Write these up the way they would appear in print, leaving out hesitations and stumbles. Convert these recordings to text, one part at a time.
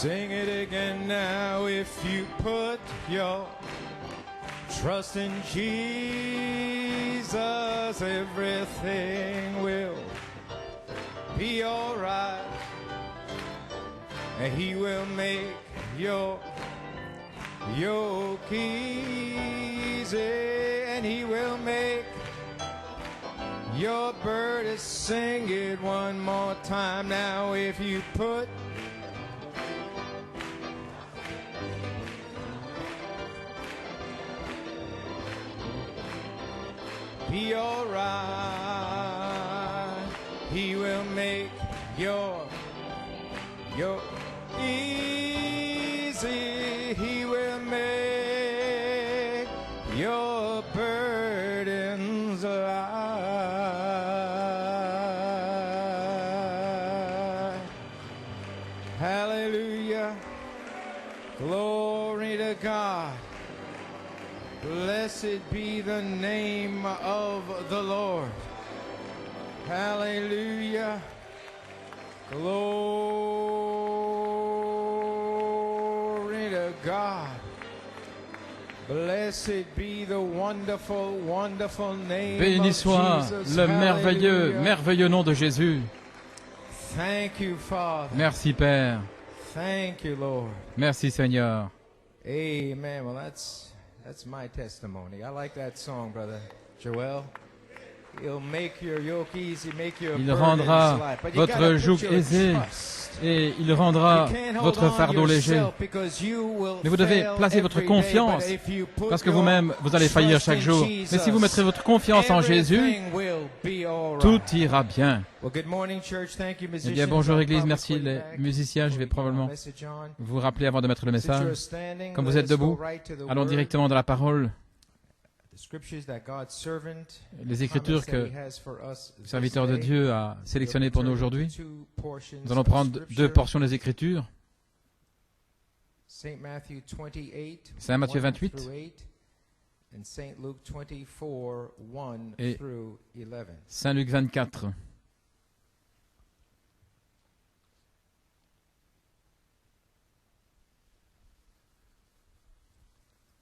Sing it again now. If you put your trust in Jesus, everything will be alright. And He will make your yoke easy, and He will make your burden. Sing it one more time now. If you put be alright. He will make your easy. He will make your burdens light. Hallelujah. Glory to God. Blessed be the name of the Lord. Hallelujah. Glory to God. Blessed be the wonderful, wonderful name Béni of soit Jesus. le merveilleux, Hallelujah. merveilleux nom de Jésus. Thank you, Father. Merci Père. Thank you, Lord. Merci Seigneur. Amen. Well, that's my testimony. I like that song, Brother Joel. He'll make your yoke easy, make your Il burdens rendra light. But you gotta votre put joug your aisé trust. et il rendra You can't hold votre on fardeau léger. yourself because you will Mais vous devez fail placer votre every day, confiance but if you put parce que your vous-même, vous allez faillir trust chaque in jour. Jesus, Mais si vous mettrez votre confiance en Jésus, everything will be all tout right. ira bien. Well, good morning, church. Thank you, Eh musicians. bien, bonjour I'll Église, probably merci put it les back musiciens. Je vais before we get our probablement message on. vous rappeler avant de mettre le Since you're message. standing, Comme vous let êtes us go debout, right to the allons word. directement dans la parole. The scriptures that God's servant Les Écritures que promised that he has for us le this serviteur de day. Dieu a sélectionnées pour nous aujourd'hui. Two portions Nous allons of prendre deux scripture. portions des Écritures. Saint Matthew 28, Saint Matthieu 1 28 through 8, and Saint Luke 24, 1 Et through 11. Saint Luc 24.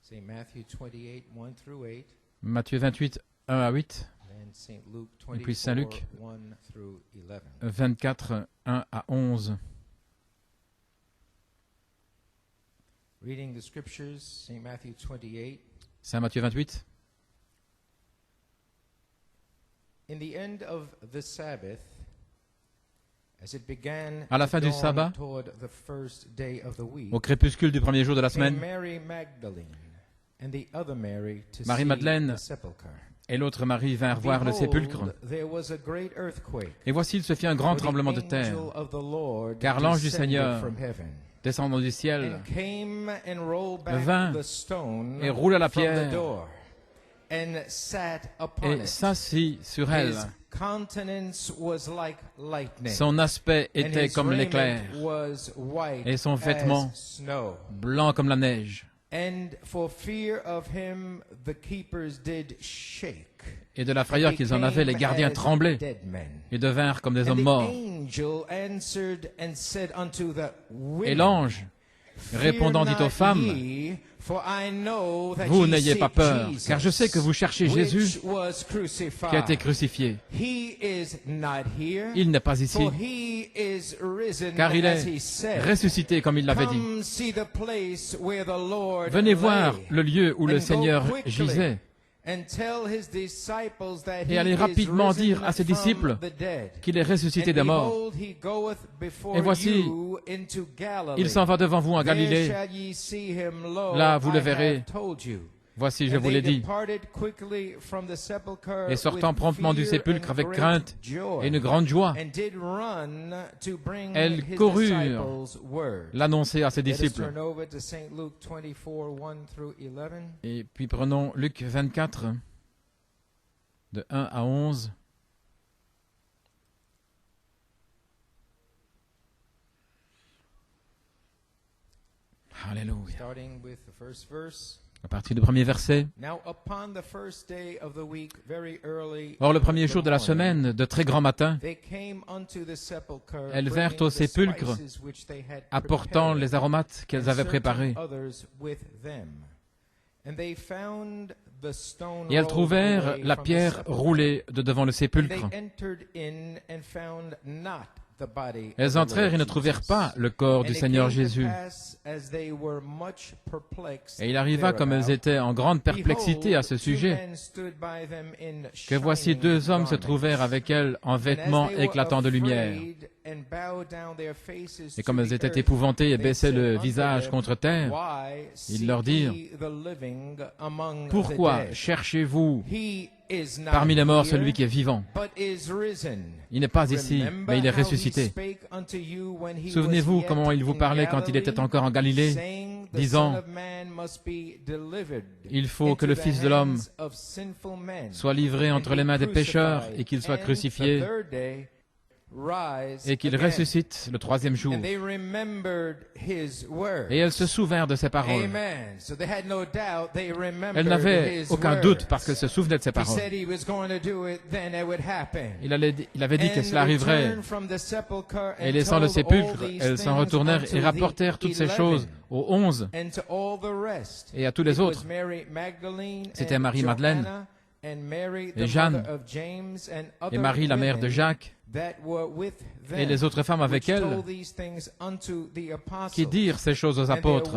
Saint Matthew 28, 1 through 8, Matthieu 28, 1 à 8. and Saint Luke Et puis Saint 24, Luc 1 through 11. 24, 1 à 11. Reading the scriptures, Saint Matthew 28. Saint Matthieu 28. In the end of the Sabbath, as it began À la to fin du dawn sabbat, toward the first day of the week, au crépuscule du premier jour de la came semaine, Mary Magdalene and the other Mary to Marie-Madeleine see the sepulchre. et l'autre Marie vinrent voir le Behold, sépulcre. there was a great earthquake, Et voici, il se fit un grand for the tremblement de terre, angel of the Lord car l'ange du descended Seigneur from heaven, descendant du ciel, and came and rolled back vint the stone et roula la from the pierre door, and sat upon et it. s'assit sur elle. His countenance was like lightning, Son aspect and était his comme raiment l'éclair, was white et son vêtement as snow. blanc comme la neige. And for fear of him, the keepers did shake. Et de la frayeur qu'ils en avaient, les gardiens tremblaient et devinrent comme des hommes morts. Et l'ange, répondant, dit aux femmes, vous n'ayez pas peur, car je sais que vous cherchez Jésus qui a été crucifié. Il n'est pas ici, car il est ressuscité comme il l'avait dit. Venez voir le lieu où le Seigneur gisait et allez rapidement dire à ses disciples qu'il est ressuscité des morts. Et voici, il s'en va devant vous en Galilée. Là, vous le verrez. Voici, je vous l'ai dit. Et sortant promptement du sépulcre avec crainte et une grande joie, elles coururent l'annoncer à ses disciples. Et puis prenons Luc 24, de 1 à 11. Alléluia. Starting with the first verse. À partir du premier verset. Or, le premier jour de la semaine, de très grand matin, elles vinrent au sépulcre, apportant les aromates qu'elles avaient préparés. Et elles trouvèrent la pierre roulée de devant le sépulcre. Elles entrèrent et ne trouvèrent pas le corps du Seigneur Jésus. Et il arriva, comme elles étaient en grande perplexité à ce sujet, que voici deux hommes se trouvèrent avec elles en vêtements éclatants de lumière. Et comme elles étaient épouvantées et baissaient le visage contre terre, ils leur dirent, « Pourquoi cherchez-vous parmi les morts celui qui est vivant? Il n'est pas ici, mais il est ressuscité. Souvenez-vous comment il vous parlait quand il était encore en Galilée, disant, « Il faut que le Fils de l'homme soit livré entre les mains des pécheurs et qu'il soit crucifié et qu'il ressuscite le troisième jour. » Et elles se souvinrent de ses paroles. Elles n'avaient aucun doute parce qu'elles se souvenaient de ses paroles. Il avait dit que cela arriverait. Et laissant le sépulcre, elles s'en retournèrent et rapportèrent toutes ces choses aux 11 et à tous les autres. C'était Marie-Madeleine et Jeanne et Marie, la mère de Jacques, et les autres femmes avec elles, qui dirent ces choses aux apôtres.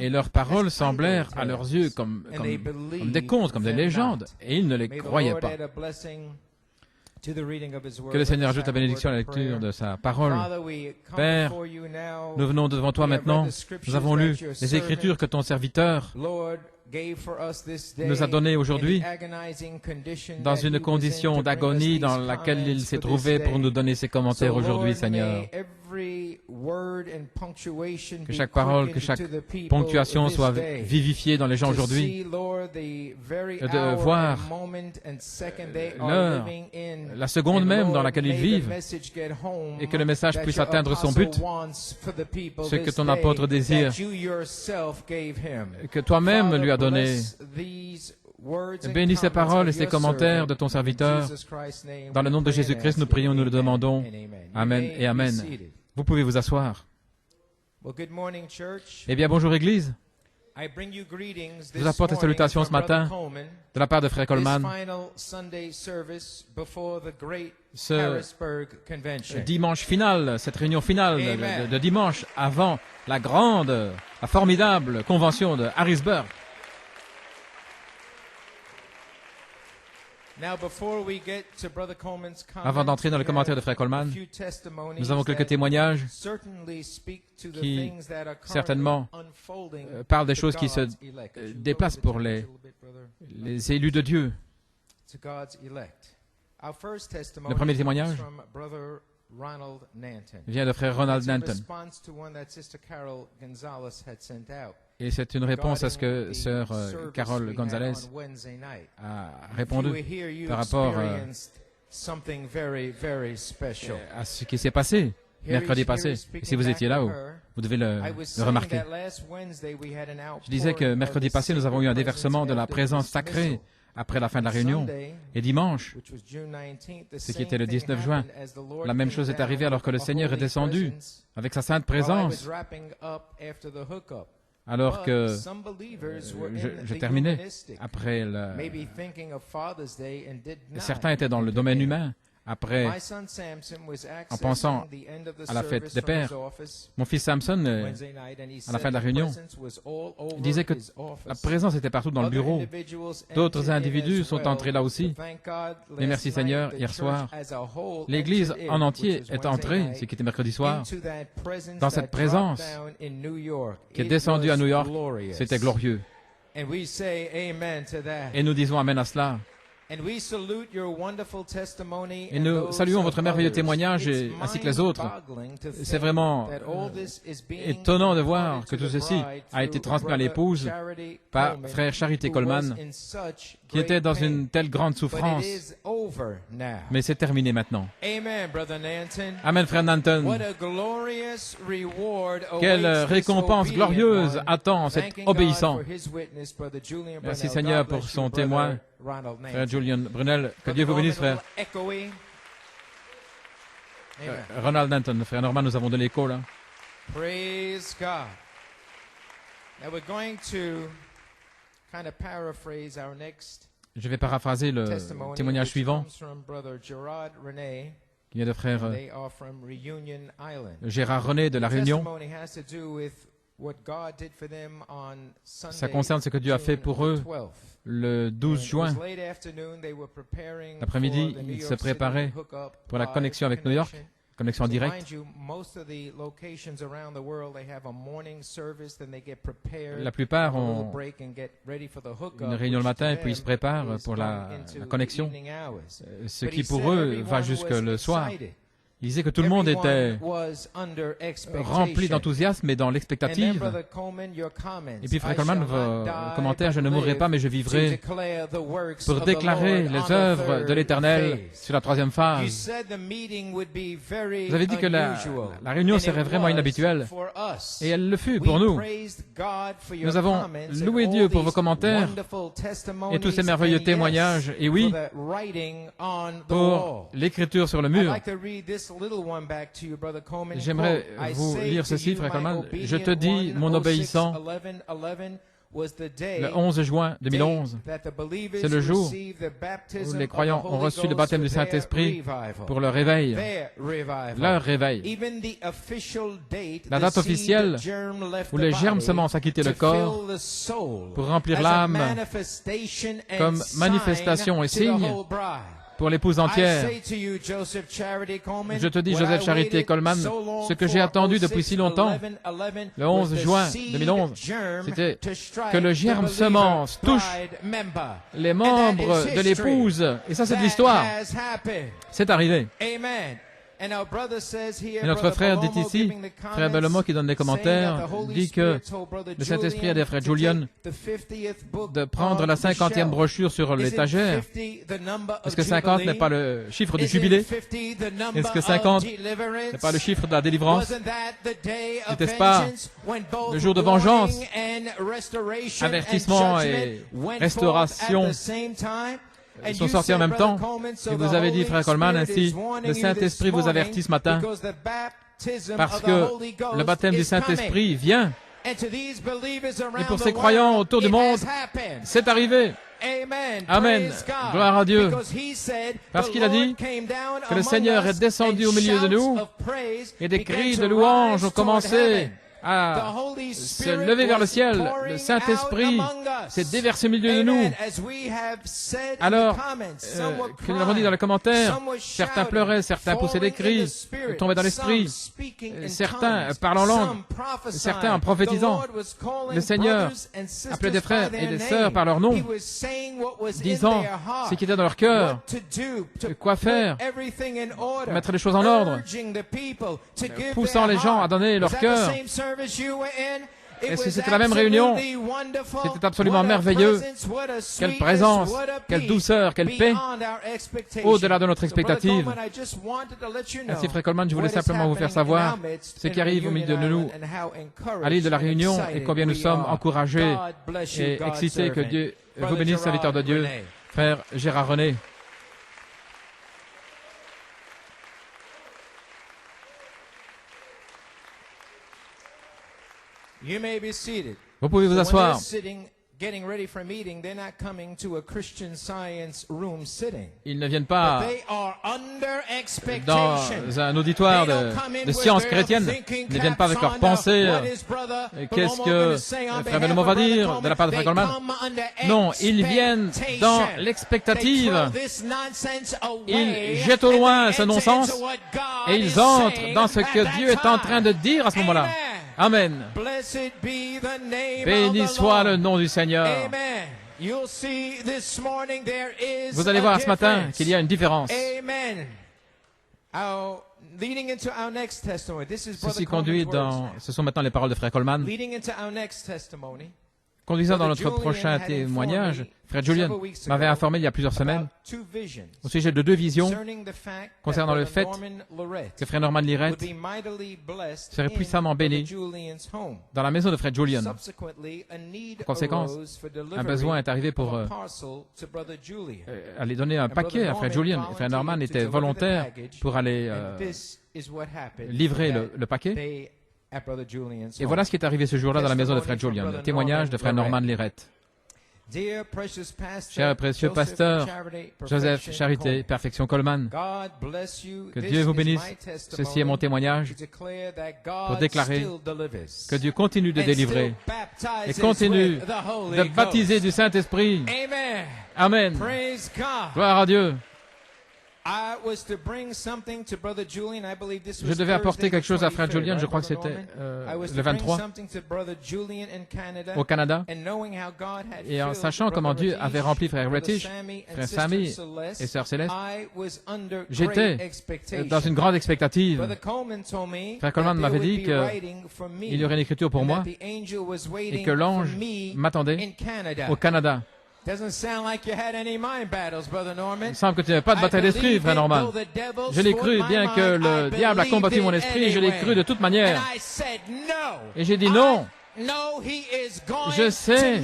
Et leurs paroles semblèrent à leurs yeux comme des contes, comme des légendes, et ils ne les croyaient pas. Que le Seigneur ajoute la bénédiction à la lecture de sa parole. Père, nous venons devant toi maintenant. Nous avons lu les Écritures que ton serviteur nous a données aujourd'hui dans une condition d'agonie dans laquelle il s'est trouvé pour nous donner ses commentaires aujourd'hui, Seigneur. Que chaque parole, que chaque ponctuation soit vivifiée dans les gens aujourd'hui. Et de voir l'heure, la seconde même dans laquelle ils vivent, et que le message puisse atteindre son but, ce que ton apôtre désire, que toi-même lui as donné. Bénis ces paroles et ces commentaires de ton serviteur. Dans le nom de Jésus-Christ, nous prions, nous le demandons. Amen et Amen. Vous pouvez vous asseoir. Eh bien, bonjour Église. Je vous apporte les salutations ce matin de la part de Frère Coleman. Ce dimanche final, cette réunion finale de dimanche avant la formidable convention de Harrisburg. Avant d'entrer dans le commentaire de Frère Coleman, nous avons quelques témoignages qui certainement parlent des choses qui se déplacent pour les élus de Dieu. Le premier témoignage vient de Frère Ronald Nanton. Et c'est une réponse à ce que Sœur Carol Gonzalez a répondu par rapport à ce qui s'est passé mercredi passé. Et si vous étiez là, vous devez le remarquer. Je disais que mercredi passé, nous avons eu un déversement de la présence sacrée après la fin de la réunion. Et dimanche, ce qui était le 19 juin, la même chose est arrivée alors que le Seigneur est descendu avec sa sainte présence. Alors que je terminais après certains étaient dans le domaine humain. Après, en pensant à la fête des pères, mon fils Samson, à la fin de la réunion, il disait que la présence était partout dans le bureau. D'autres individus sont entrés là aussi. Et merci Seigneur, hier soir, l'Église en entier est entrée, ce qui était mercredi soir, dans cette présence qui est descendue à New York. C'était glorieux. Et nous disons Amen à cela. Et nous saluons votre merveilleux témoignage ainsi que les autres. C'est vraiment étonnant de voir que tout ceci a été transmis à l'épouse par frère Charity Coleman, qui était dans une telle grande souffrance. Mais c'est terminé maintenant. Amen, frère Nanton. Quelle récompense glorieuse attend cet obéissant. Merci Seigneur pour son témoin, frère Julian Brunel. Que Dieu vous bénisse, frère. Ronald Nanton, frère Norman, nous avons de l'écho là. Praise God. Now we're going to kind of paraphrase our next Je vais paraphraser le témoignage suivant, qui vient de frère Gérard René de La Réunion. Ça concerne ce que Dieu a fait pour eux le 12 juin. L'après-midi, ils se préparaient pour la connexion avec New York, connexion en direct. La plupart ont une réunion le matin et puis ils se préparent pour la connexion, ce qui pour eux va jusque le soir. Il disait que tout le monde était rempli d'enthousiasme et dans l'expectative. Et puis Frère Coleman, vos commentaires, je ne mourrai pas, mais je vivrai pour déclarer les œuvres de l'Éternel sur la troisième phase. Vous avez dit que la réunion serait vraiment inhabituelle, et elle le fut pour nous. Nous avons loué Dieu pour vos commentaires et tous ces merveilleux témoignages, et oui, pour l'écriture sur le mur. J'aimerais vous lire ceci, frère Coleman. Je te dis, mon obéissant, le 11 juin 2011, c'est le jour où les croyants ont reçu le baptême du Saint-Esprit pour le réveil, leur réveil. La date officielle où les germes semences a quitté le corps pour remplir l'âme comme manifestation et signe pour l'épouse entière. Je te dis, Joseph Charity Coleman, ce que j'ai attendu depuis si longtemps, le 11 juin 2011, c'était que le germe semence touche les membres de l'épouse. Et ça, c'est de l'histoire. C'est arrivé. Et notre frère dit ici, frère Bellomo qui donne des commentaires, dit que le Saint-Esprit a dit à frère Julian de prendre la 50e brochure sur l'étagère. Est-ce que 50 n'est pas le chiffre du jubilé? Est-ce que 50 n'est pas le chiffre de la délivrance? N'était-ce pas le jour de vengeance, avertissement et restauration sont sortis en même temps? Et vous avez dit, frère Coleman, ainsi, le Saint-Esprit vous avertit ce matin, parce que le baptême du Saint-Esprit vient. Et pour ces croyants autour du monde, c'est arrivé. Amen. Gloire à Dieu. Parce qu'il a dit que le Seigneur est descendu au milieu de nous et des cris de louange ont commencé à se lever vers le ciel. Le Saint-Esprit s'est déversé au milieu de nous. Alors que nous l'avons dit dans les commentaires, certains pleuraient, certains poussaient des cris, tombaient dans l'esprit, certains parlent en langue, certains en prophétisant. Le Seigneur appelait des frères et des sœurs par leur nom, disant ce qui était dans leur cœur, quoi faire, mettre les choses en ordre, poussant les gens à donner leur cœur. Est-ce que c'était la même réunion? C'était absolument merveilleux. Quelle présence, quelle douceur, quelle paix, au-delà de notre expectative. Ainsi, frère Coleman, je voulais simplement vous faire savoir ce qui arrive au milieu de nous à l'île de la Réunion et combien nous sommes encouragés et excités. Que Dieu vous bénisse, serviteur de Dieu, frère Gérard René. Vous pouvez vous asseoir. Ils ne viennent pas dans un auditoire de sciences chrétiennes. Ils ne viennent pas avec leurs pensées. Qu'est-ce que frère Bellomo va dire de la part de frère Coleman? Non, ils viennent dans l'expectative. Ils jettent au loin ce non-sens et ils entrent dans ce que Dieu est en train de dire à ce moment-là. Amen. Béni soit le nom du Seigneur. Vous allez voir ce matin qu'il y a une différence. Amen. Ceci conduit ce sont maintenant les paroles de Frère Coleman. Conduisant dans notre prochain témoignage, Frère Julian m'avait informé il y a plusieurs semaines au sujet de deux visions concernant le fait que Frère Norman Lirette serait puissamment béni dans la maison de Frère Julian. En conséquence, un besoin est arrivé pour aller donner un paquet à Frère Julian. Et Frère Norman était volontaire pour aller livrer le paquet. Et voilà ce qui est arrivé ce jour-là dans la maison de Frère Julian, le témoignage de Frère Norman Lirette. Cher et précieux pasteur Joseph Charité, Perfection Coleman, que Dieu vous bénisse. Ceci est mon témoignage pour déclarer que Dieu continue de délivrer et continue de baptiser du Saint-Esprit. Amen. Gloire à Dieu. Je devais apporter quelque chose à Frère Julian, je crois que c'était le 23, au Canada. Et en sachant comment Dieu avait rempli Frère Rettich, Frère Sammy et Sœur Céleste, j'étais dans une grande expectative. Frère Coleman m'avait dit qu'il y aurait une écriture pour moi et que l'ange m'attendait au Canada. Il semble que tu n'avais pas de bataille d'esprit, Frère Norman. Je l'ai cru, bien que le diable a combattu mon esprit, je l'ai cru de toute manière. Et j'ai dit non. Je sais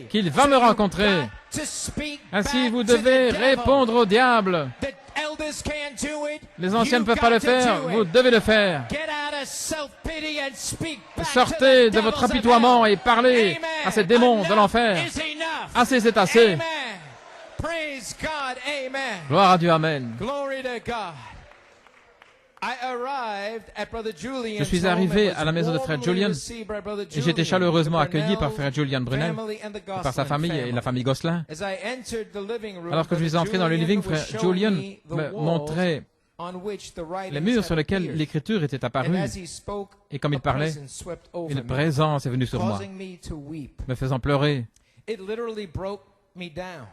qu'il va me rencontrer. Ainsi, vous devez répondre au diable. Les anciens ne peuvent pas le faire, vous devez le faire. Sortez de votre apitoiement et parlez à ces démons de l'enfer. Assez, c'est assez. Gloire à Dieu, Amen. Je suis arrivé à la maison de Frère Julian et j'ai été chaleureusement accueilli par Frère Julian Brunel, et par sa famille et la famille Gosselin. Alors que je suis entré dans le living, Frère Julian me montrait les murs sur lesquels l'écriture était apparue. Et comme il parlait, une présence est venue sur moi, me faisant pleurer.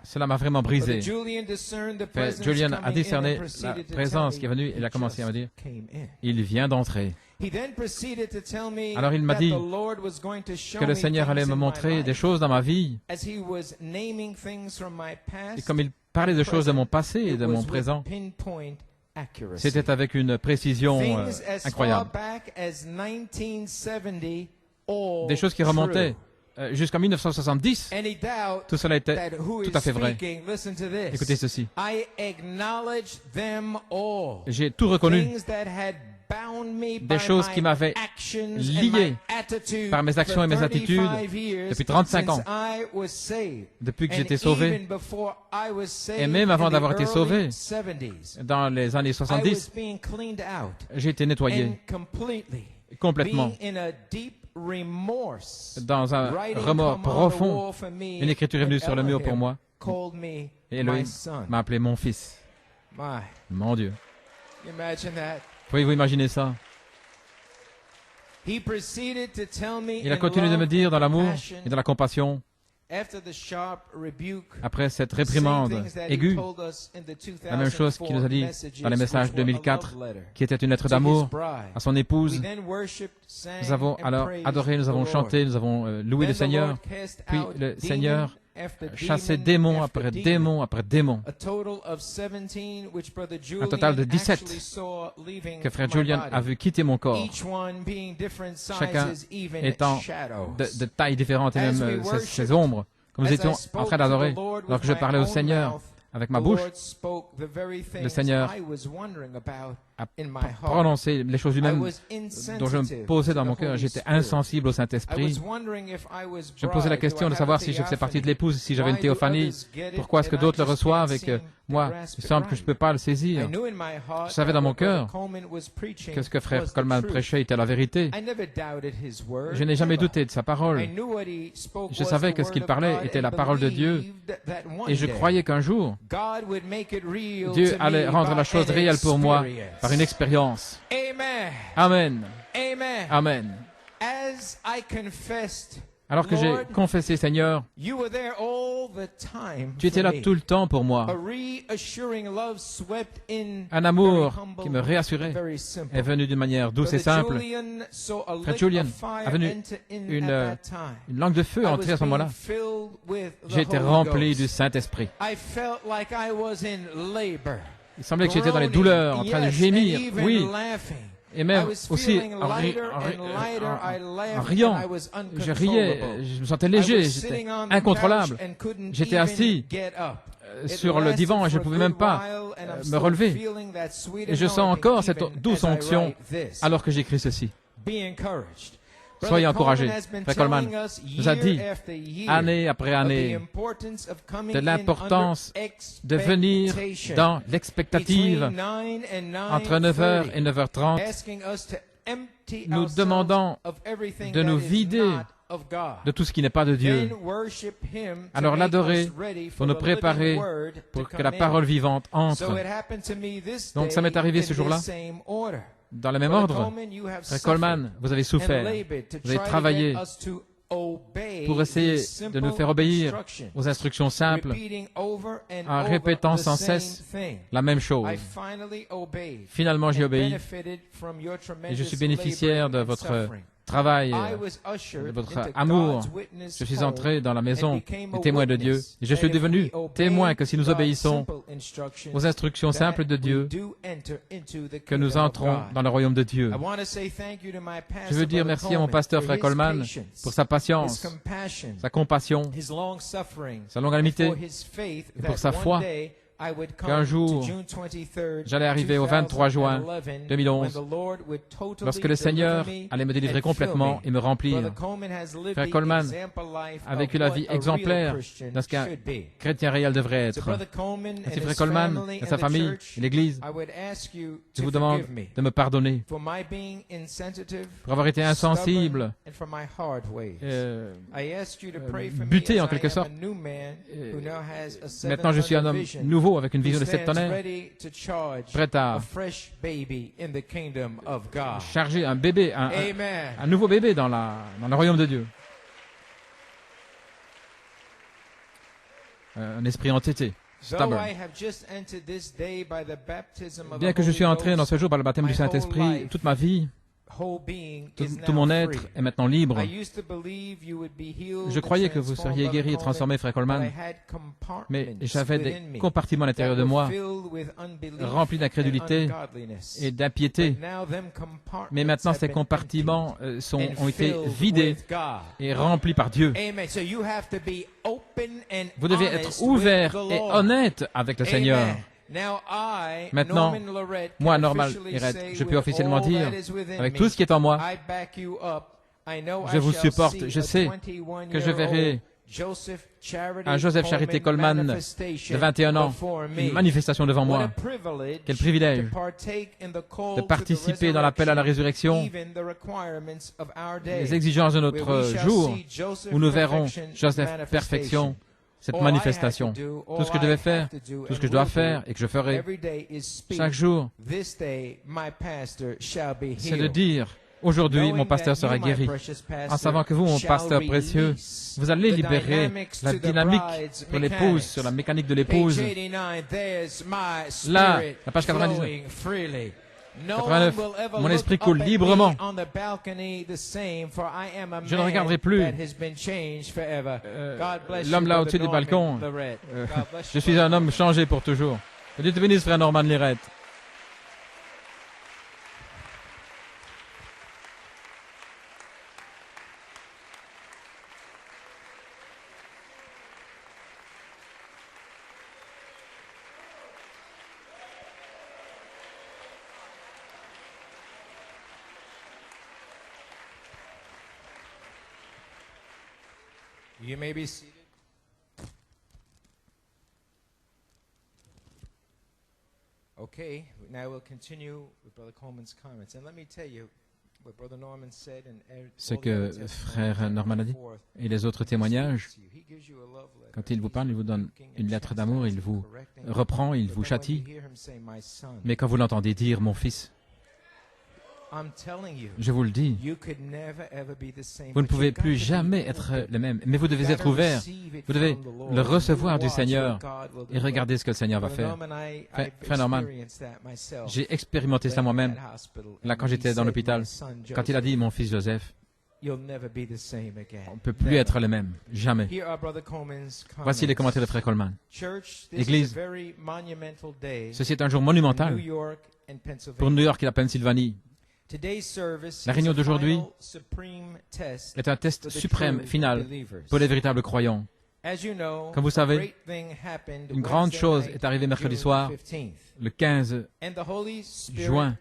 Cela m'a vraiment brisé. Frère Julian a discerné la présence qui est venue et il a commencé à me dire, il vient d'entrer. Alors il m'a dit que le Seigneur allait me montrer des choses dans ma vie. Et comme il parlait de choses de mon passé et de mon présent, c'était avec une précision incroyable. Des choses qui remontaient jusqu'en 1970, tout cela était tout à fait vrai. Écoutez ceci. J'ai tout reconnu. Des choses qui m'avaient lié par mes actions et mes attitudes depuis 35 ans, depuis que j'étais sauvé, et même avant d'avoir été sauvé, dans les années 70, j'ai été nettoyé complètement, dans un remords profond. Une écriture est venue sur le mur pour moi, et Elohim m'a appelé mon fils. Mon Dieu. Pouvez-vous imaginer ça? Il a continué de me dire dans l'amour et dans la compassion, après cette réprimande aiguë, la même chose qu'il nous a dit dans les messages 2004, qui était une lettre d'amour à son épouse. Nous avons alors adoré, nous avons chanté, nous avons loué le Seigneur, puis le Seigneur chassé démon après démon après démon. Un total de 17 que Frère Julian a vu quitter mon corps, chacun étant de tailles différentes et même ses ombres. Comme nous étions en train d'adorer, alors que je parlais au Seigneur avec ma bouche, le Seigneur a prononcé les choses lui-même dont je me posais dans mon cœur. J'étais insensible au Saint-Esprit. Je me posais la question de savoir si je faisais partie de l'épouse, si j'avais une théophanie. Pourquoi est-ce que d'autres le reçoit et que moi, il semble que je ne peux pas le saisir. Je savais dans mon cœur que ce que Frère Coleman prêchait était la vérité. Je n'ai jamais douté de sa parole. Je savais que ce qu'il parlait était la parole de Dieu. Et je croyais qu'un jour, Dieu allait rendre la chose réelle pour moi par une expérience. Amen. Amen. Alors que j'ai confessé, Seigneur, tu étais là tout le temps pour moi. Un amour qui me réassurait est venu d'une manière douce et simple. Frère Julian a venu une langue de feu entrer à ce moment-là. J'ai été rempli du Saint-Esprit. Il semblait que j'étais dans les douleurs, en train de gémir, oui, et même aussi en riant. Je riais, je me sentais léger, j'étais incontrôlable. J'étais assis sur le divan et je ne pouvais même pas me relever. Et je sens encore cette douce onction alors que j'écris ceci. Soyez encouragés. Frère Coleman nous a dit, année après année, de l'importance de venir dans l'expectative entre 9h et 9h30, nous demandant de nous vider de tout ce qui n'est pas de Dieu. Alors l'adorer pour nous préparer pour que la parole vivante entre. Donc ça m'est arrivé ce jour-là. Dans le même ordre, Frère Coleman, vous avez souffert, vous avez travaillé pour essayer de nous faire obéir aux instructions simples en répétant sans cesse la même chose. Finalement, j'ai obéi et je suis bénéficiaire de votre travail, de votre amour. Je suis entré dans la maison des témoins de Dieu et je suis devenu témoin que si nous obéissons aux instructions simples de Dieu, que nous entrons dans le royaume de Dieu. Je veux dire merci à mon pasteur Frère Coleman pour sa patience, sa compassion, sa longanimité et pour sa foi. Qu'un jour, j'allais arriver au 23 juin 2011, lorsque le Seigneur allait me délivrer complètement et me remplir. Frère Coleman a vécu la vie exemplaire de ce qu'un chrétien réel devrait être. Ainsi, Frère Coleman et sa famille et l'Église, je vous demande de me pardonner pour avoir été insensible, buté en quelque sorte. Maintenant, je suis un homme nouveau avec une vision de septonnaire, prêt à charger un bébé, un nouveau bébé dans le royaume de Dieu. Un esprit entêté, stubborn. Bien que je suis entré dans ce jour par le baptême du Saint-Esprit, toute ma vie, tout mon être est maintenant libre. Je croyais que vous seriez guéri et transformé, Frère Coleman, mais j'avais des compartiments à l'intérieur de moi remplis d'incrédulité et d'impiété. Mais maintenant, ces compartiments ont été vidés et remplis par Dieu. Vous devez être ouvert et honnête avec le Seigneur. Maintenant, moi, Norman Lirette, je peux officiellement dire, avec tout ce qui est en moi, je vous supporte. Je sais que je verrai un Joseph Charité Coleman de 21 ans, une manifestation devant moi. Quel privilège de participer dans l'appel à la résurrection, les exigences de notre jour, où nous verrons Joseph Perfection, cette manifestation. Tout ce que je devais faire, tout ce que je dois faire et que je ferai chaque jour, c'est de dire, aujourd'hui, mon pasteur sera guéri. En savant que vous, mon pasteur précieux, vous allez libérer la dynamique pour l'épouse, sur la mécanique de l'épouse. Là, la page 99. 89. Mon esprit coule librement. Je ne regarderai plus l'homme là au-dessus du balcon. Je suis un homme changé pour toujours. Que Dieu te bénisse, frère Norman Lirette. You may be seated. Okay, now we'll continue with Brother Coleman's comments. And let me tell you what Brother Norman said and ce que frère Norman a dit et les autres témoignages. Quand il vous parle, il vous donne une lettre d'amour, il vous reprend, il vous châtie. Mais quand vous l'entendez dire « mon fils », Je vous le dis, vous ne pouvez plus jamais être le même, mais vous devez être ouvert. Vous devez le recevoir du Seigneur et regarder ce que le Seigneur va faire. Frère Norman, j'ai expérimenté cela moi-même, là quand j'étais dans l'hôpital, quand il a dit, mon fils Joseph, on ne peut plus être le même, jamais. Voici les commentaires de Frère Coleman. Église, ceci est un jour monumental pour New York et la Pennsylvanie. La réunion d'aujourd'hui est un test suprême, final, pour les véritables croyants. Comme vous savez, une grande chose est arrivée mercredi soir, le 15 juin,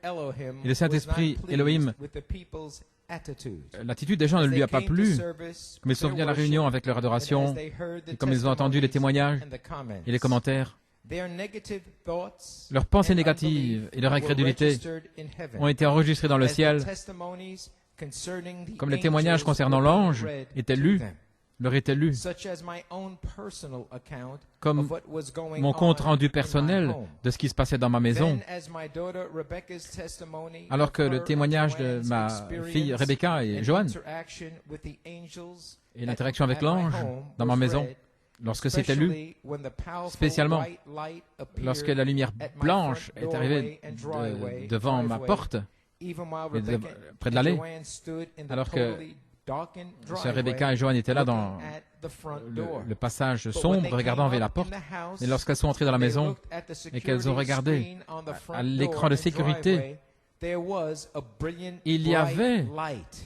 et le Saint-Esprit Elohim, l'attitude des gens ne lui a pas plu, mais ils sont venus à la réunion avec leur adoration, et comme ils ont entendu les témoignages et les commentaires, leurs pensées négatives et leur incrédulité ont été enregistrées dans le ciel, comme les témoignages concernant l'ange leur étaient lus, comme mon compte rendu personnel de ce qui se passait dans ma maison, alors que le témoignage de ma fille Rebecca et Joanne et l'interaction avec l'ange dans ma maison, lorsque c'était lu, spécialement lorsque la lumière blanche est arrivée devant ma porte, près de l'allée, alors que Sœur Rebecca et Joanne étaient là dans le passage sombre, regardant vers la porte. Et lorsqu'elles sont entrées dans la maison et qu'elles ont regardé à l'écran de sécurité, il y avait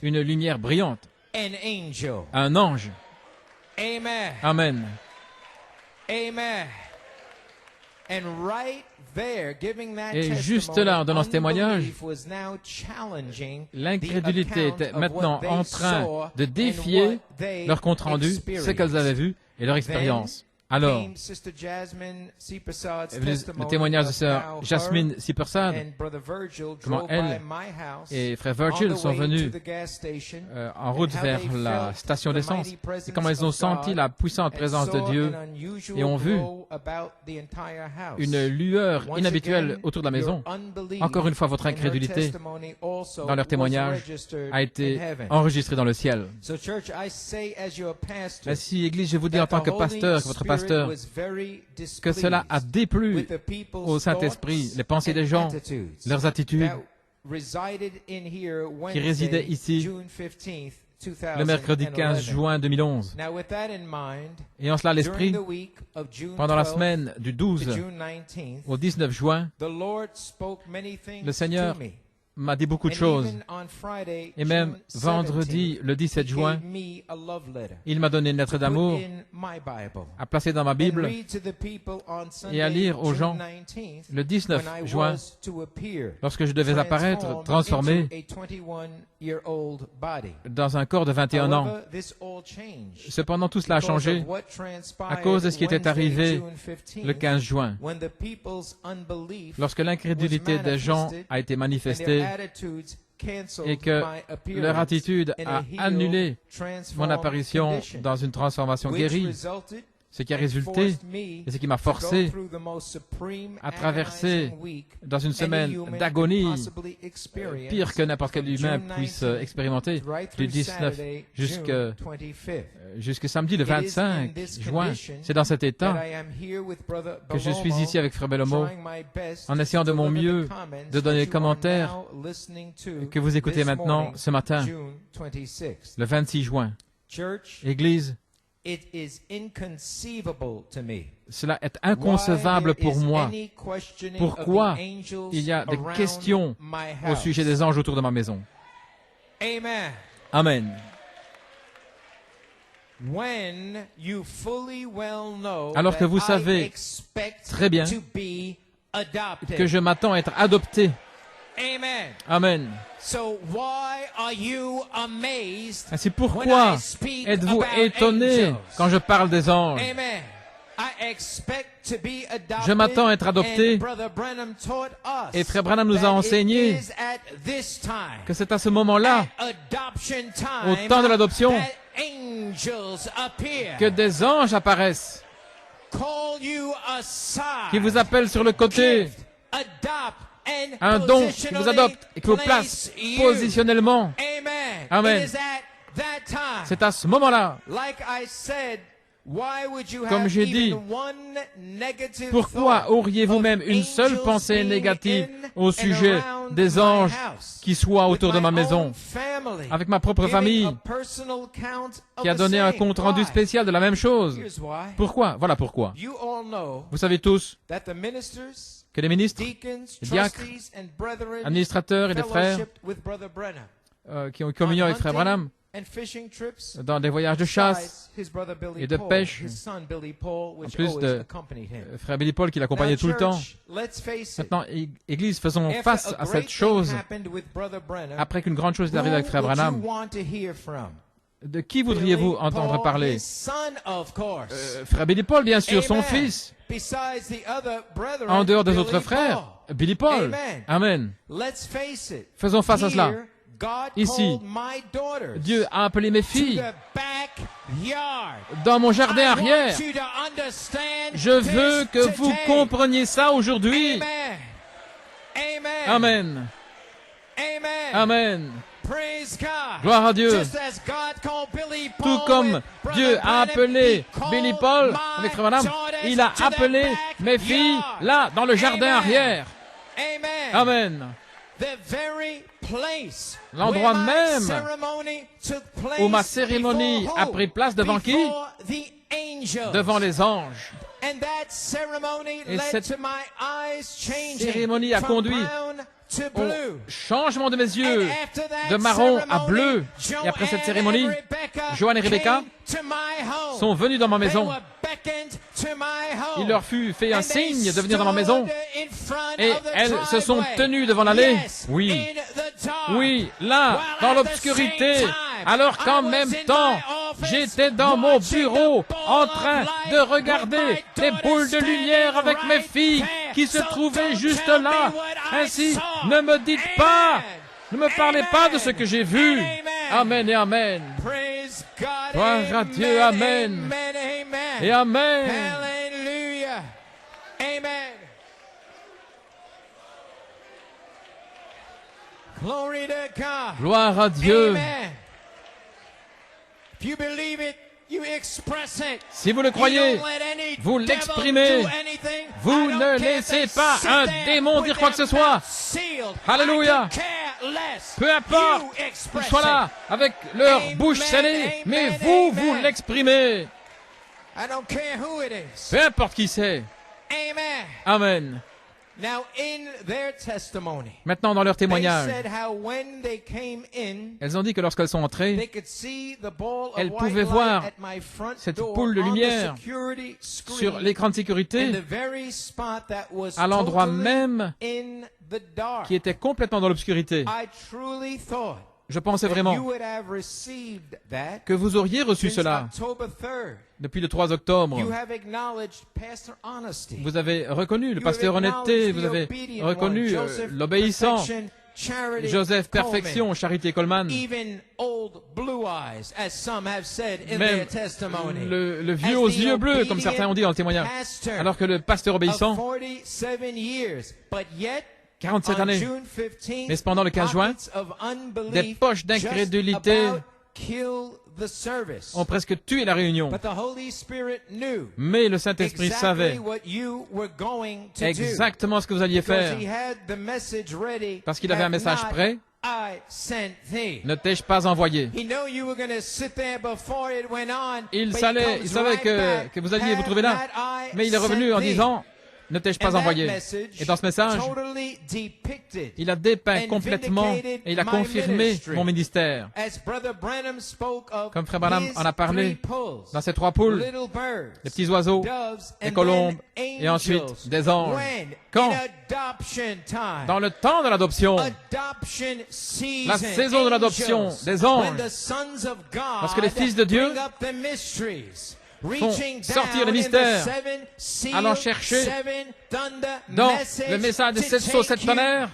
une lumière brillante, un ange. Amen. Et juste là, en donnant ce témoignage, l'incrédulité était maintenant en train de défier leur compte-rendu, ce qu'elles avaient vu et leur expérience. Alors, le témoignage de sœur Jasmine Sipersad, comment elle et frère Virgil sont venus en route vers la station d'essence, et comment ils ont senti la puissante présence de Dieu et ont vu une lueur inhabituelle autour de la maison. Encore une fois, votre incrédulité dans leur témoignage a été enregistrée dans le ciel. Ainsi, Église, je vous dis en tant que pasteur, que votre pasteur, que cela a déplu au Saint-Esprit, les pensées des gens, leurs attitudes qui résidaient ici le mercredi 15 juin 2011. Et en cela à l'esprit, pendant la semaine du 12 au 19 juin, le Seigneur m'a dit beaucoup de choses. Et même vendredi, le 17 juin, il m'a donné une lettre d'amour à placer dans ma Bible et à lire aux gens le 19 juin, lorsque je devais apparaître transformé dans un corps de 21 ans. Cependant, tout cela a changé à cause de ce qui était arrivé le 15 juin, lorsque l'incrédulité des gens a été manifestée et que leur attitude a annulé mon apparition dans une transformation guérie, ce qui a résulté et ce qui m'a forcé à traverser dans une semaine d'agonie pire que n'importe quel humain puisse expérimenter, du 19 jusqu'à samedi le 25 juin. C'est dans cet état que je suis ici avec Frère Bellomo en essayant de mon mieux de donner les commentaires que vous écoutez maintenant ce matin, le 26 juin. Église, cela est inconcevable pour moi. Pourquoi il y a des questions au sujet des anges autour de ma maison? Amen. Alors que vous savez très bien que je m'attends à être adopté. Amen. Ainsi, pourquoi êtes-vous étonné quand je parle des anges? Je m'attends à être adopté. Et Frère Branham nous a enseigné que c'est à ce moment-là, au temps de l'adoption, que des anges apparaissent, qui vous appellent sur le côté Un don qui vous adopte et qui vous place positionnellement. Amen. C'est à ce moment-là, comme j'ai dit, pourquoi auriez-vous même une seule pensée négative au sujet des anges qui soient autour de ma maison, avec ma propre famille, qui a donné un compte-rendu spécial de la même chose? Pourquoi? Voilà pourquoi. Vous savez tous que les ministres, les diacres, administrateurs et les frères qui ont eu communion avec Frère Branham, dans des voyages de chasse et de pêche, en plus de Frère Billy Paul qui l'accompagnait tout le temps. Maintenant, Église, faisons face à cette chose après qu'une grande chose est arrivée avec Frère Branham. De qui voudriez-vous entendre parler? Frère Billy Paul, bien sûr, son fils. En dehors des autres frères, Billy Paul. Amen. Faisons face à cela. Ici, Dieu a appelé mes filles dans mon jardin arrière. Je veux que vous compreniez ça aujourd'hui. Amen. Amen. Gloire à Dieu. Tout comme Dieu a appelé Billy Paul avec Frère Branham, il a appelé mes filles là, dans le jardin arrière. Amen. L'endroit même où ma cérémonie a pris place devant qui? Devant les anges. Et cette cérémonie a conduit au changement de mes yeux de marron à bleu. Et après cette cérémonie, Joanne et Rebecca sont venus dans ma maison. Il leur fut fait un signe de venir dans ma maison. Et elles se sont tenues devant l'allée. Oui, oui, là, dans l'obscurité, alors qu'en même temps, j'étais dans mon bureau en train de regarder les boules de lumière avec mes filles qui se trouvaient juste là. Ainsi, ne me dites pas, ne me parlez pas de ce que j'ai vu. Amen et amen. Gloire à Dieu, amen. Et amen. Hallelujah. Amen. Glory to God. Gloire à Dieu. Amen. If you believe it, you express it. Si vous le croyez, vous l'exprimez. Vous ne laissez pas un démon dire quoi que ce soit. Alléluia. Peu importe qu'ils soient là avec leur bouche scellée, mais vous, vous l'exprimez. Peu importe qui c'est. Amen. Maintenant, dans leur témoignage, elles ont dit que lorsqu'elles sont entrées, elles pouvaient voir cette boule de lumière sur l'écran de sécurité à l'endroit même qui était complètement dans l'obscurité. Je pensais vraiment que vous auriez reçu cela depuis le 3 octobre. Vous avez reconnu le pasteur honnêteté, vous avez reconnu l'obéissant, Joseph Perfection, Charité Coleman, même le vieux aux yeux bleus, comme certains ont dit dans le témoignage, alors que le pasteur obéissant, 47 années. Mais cependant, le 15 juin, des poches d'incrédulité ont presque tué la réunion. Mais le Saint-Esprit savait exactement ce que vous alliez faire. Parce qu'il avait un message prêt. Ne t'ai-je pas envoyé? Il savait que vous alliez vous trouver là. Mais il est revenu en disant... Ne t'ai-je pas envoyé? Et dans ce message, il a dépeint complètement et il a confirmé mon ministère. Comme Frère Branham en a parlé, dans ces 3 poules, les petits oiseaux, les colombes et ensuite des anges. Quand? Dans le temps de l'adoption, la saison de l'adoption des anges, parce que les fils de Dieu font sortir les mystères, allant chercher dans le message des 7 sceaux, 7 tonnerres,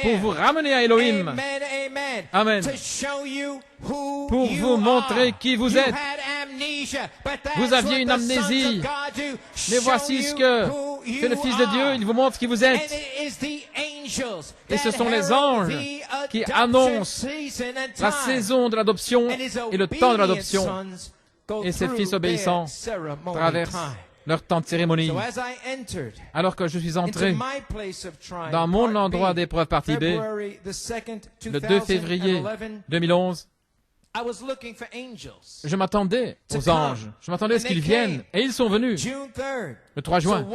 pour vous ramener à Elohim. Amen. Pour vous montrer qui vous êtes. Vous aviez une amnésie. Mais voici ce que fait le Fils de Dieu. Il vous montre qui vous êtes. Et ce sont les anges qui annoncent la saison de l'adoption et le temps de l'adoption. Et ces fils obéissants traversent leur temps de cérémonie. Alors que je suis entré dans mon endroit d'épreuve partie B, le 2 février 2011, je m'attendais aux anges. Je m'attendais à ce qu'ils viennent. Et ils sont venus le 3 juin.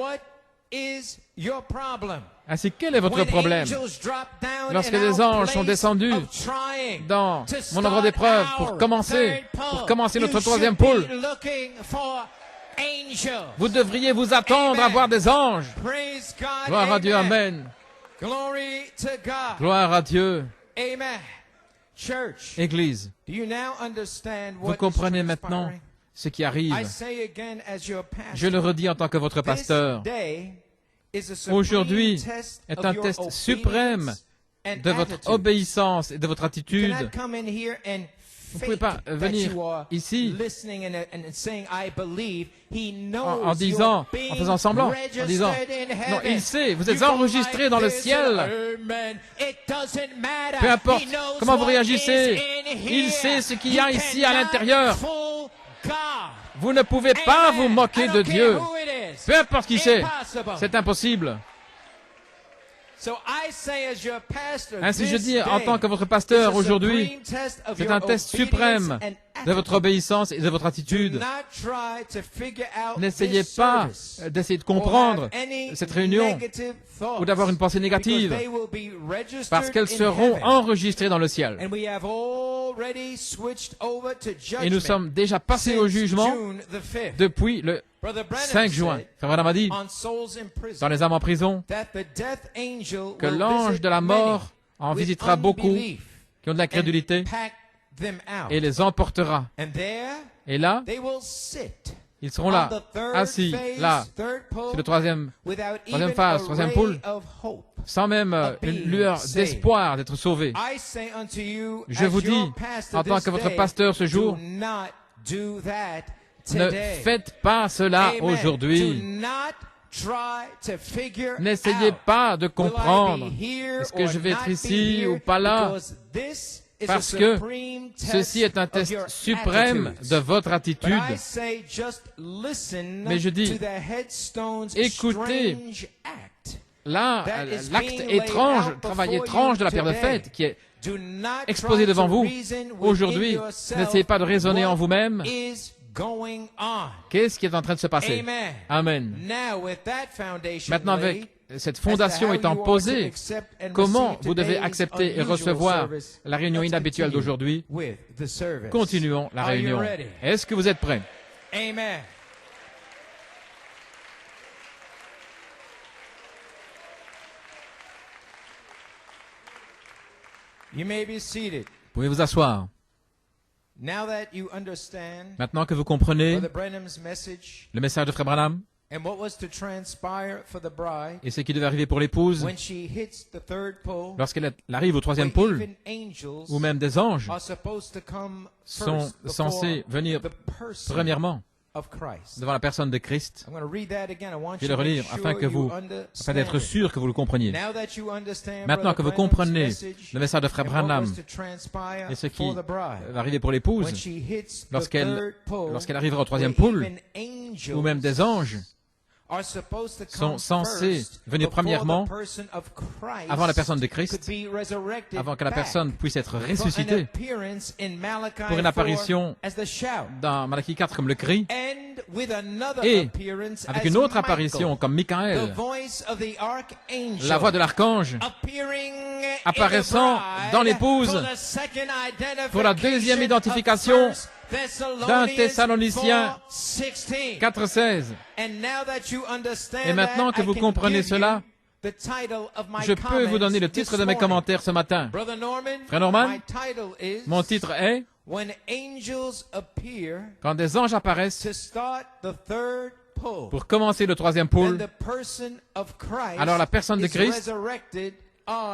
Ainsi, quel est votre problème? Lorsque des anges sont descendus dans mon endroit d'épreuve pour commencer notre troisième pôle, vous devriez vous attendre à voir des anges. Gloire à Dieu, Amen. Gloire à Dieu. Église, vous comprenez maintenant ce qui arrive. Je le redis en tant que votre pasteur. Aujourd'hui est un test suprême de votre obéissance et de votre attitude. Vous ne pouvez pas venir ici en disant, en faisant semblant, en disant, non, il sait, vous êtes enregistrés dans le ciel. Peu importe comment vous réagissez, il sait ce qu'il y a ici à l'intérieur. Vous ne pouvez pas vous moquer de Dieu. Peu importe qui c'est, c'est impossible. Ainsi je dis, en tant que votre pasteur aujourd'hui, c'est un test suprême de votre obéissance et de votre attitude. N'essayez pas d'essayer de comprendre cette réunion ou d'avoir une pensée négative, parce qu'elles seront enregistrées dans le ciel. Et nous sommes déjà passés au jugement depuis le 5 juin. Frère Branham a dit, dans les âmes en prison, que l'ange de la mort en visitera beaucoup qui ont de l'incrédulité et les emportera. Et là, ils seront là, assis, là, sur le troisième phase, troisième pôle, sans même une lueur d'espoir d'être sauvés. Je vous dis, en tant que votre pasteur ce jour, ne faites pas cela aujourd'hui. N'essayez pas de comprendre, est-ce que je vais être ici ou pas là, parce que ceci est un test suprême de votre attitude. Mais je dis, écoutez, là, l'acte étrange, le travail étrange de la pierre de fête qui est exposé devant vous aujourd'hui. N'essayez pas de raisonner en vous-même. Qu'est-ce qui est en train de se passer? Amen. Maintenant, avec cette fondation étant posée, comment vous devez accepter et recevoir la réunion inhabituelle d'aujourd'hui? Continuons la réunion. Est-ce que vous êtes prêts? Amen. You may be seated. Vous pouvez vous asseoir. Now that you understand Maintenant que vous comprenez Brother Branham's message le message de Frère Branham and what was to transpire for the bride et ce qui devait arriver pour l'épouse when she hits the third pole, lorsqu'elle arrive au troisième where pôle, even angels où même des anges are supposed to come sont first censés before venir the person premièrement of Christ. devant la personne de Christ. I'm going to read that again. I want Je you vais le to make relire afin sure que vous, you afin d'être understand. sûr que vous le compreniez. Now that you understand Maintenant que vous Brother Branham's comprenez message le message de Frère and what Branham was to transpire et ce qui for the bride, va arriver pour l'épouse, when she hits the lorsqu'elle third pole, arrivera au troisième where pôle, even angels ou même des anges are supposed to sont come censés first venir before premièrement the person of Christ avant la personne de could Christ, be resurrected avant que la back personne puisse être for an ressuscitée, appearance in Malachi pour une 4 apparition as the shout, dans Malachie 4 comme le cri, and with another et appearance avec as une autre Michael, apparition comme the Michael, voice of the archangel, la voix de l'archange, appearing apparaissant in the bride dans l'épouse for the second pour la deuxième identification identification d'un Thessaloniciens 4,16. Et maintenant que vous comprenez cela, je peux vous donner le titre de mes commentaires ce matin. Frère Norman, mon titre est « Quand des anges apparaissent pour commencer le troisième pôle, alors la personne de Christ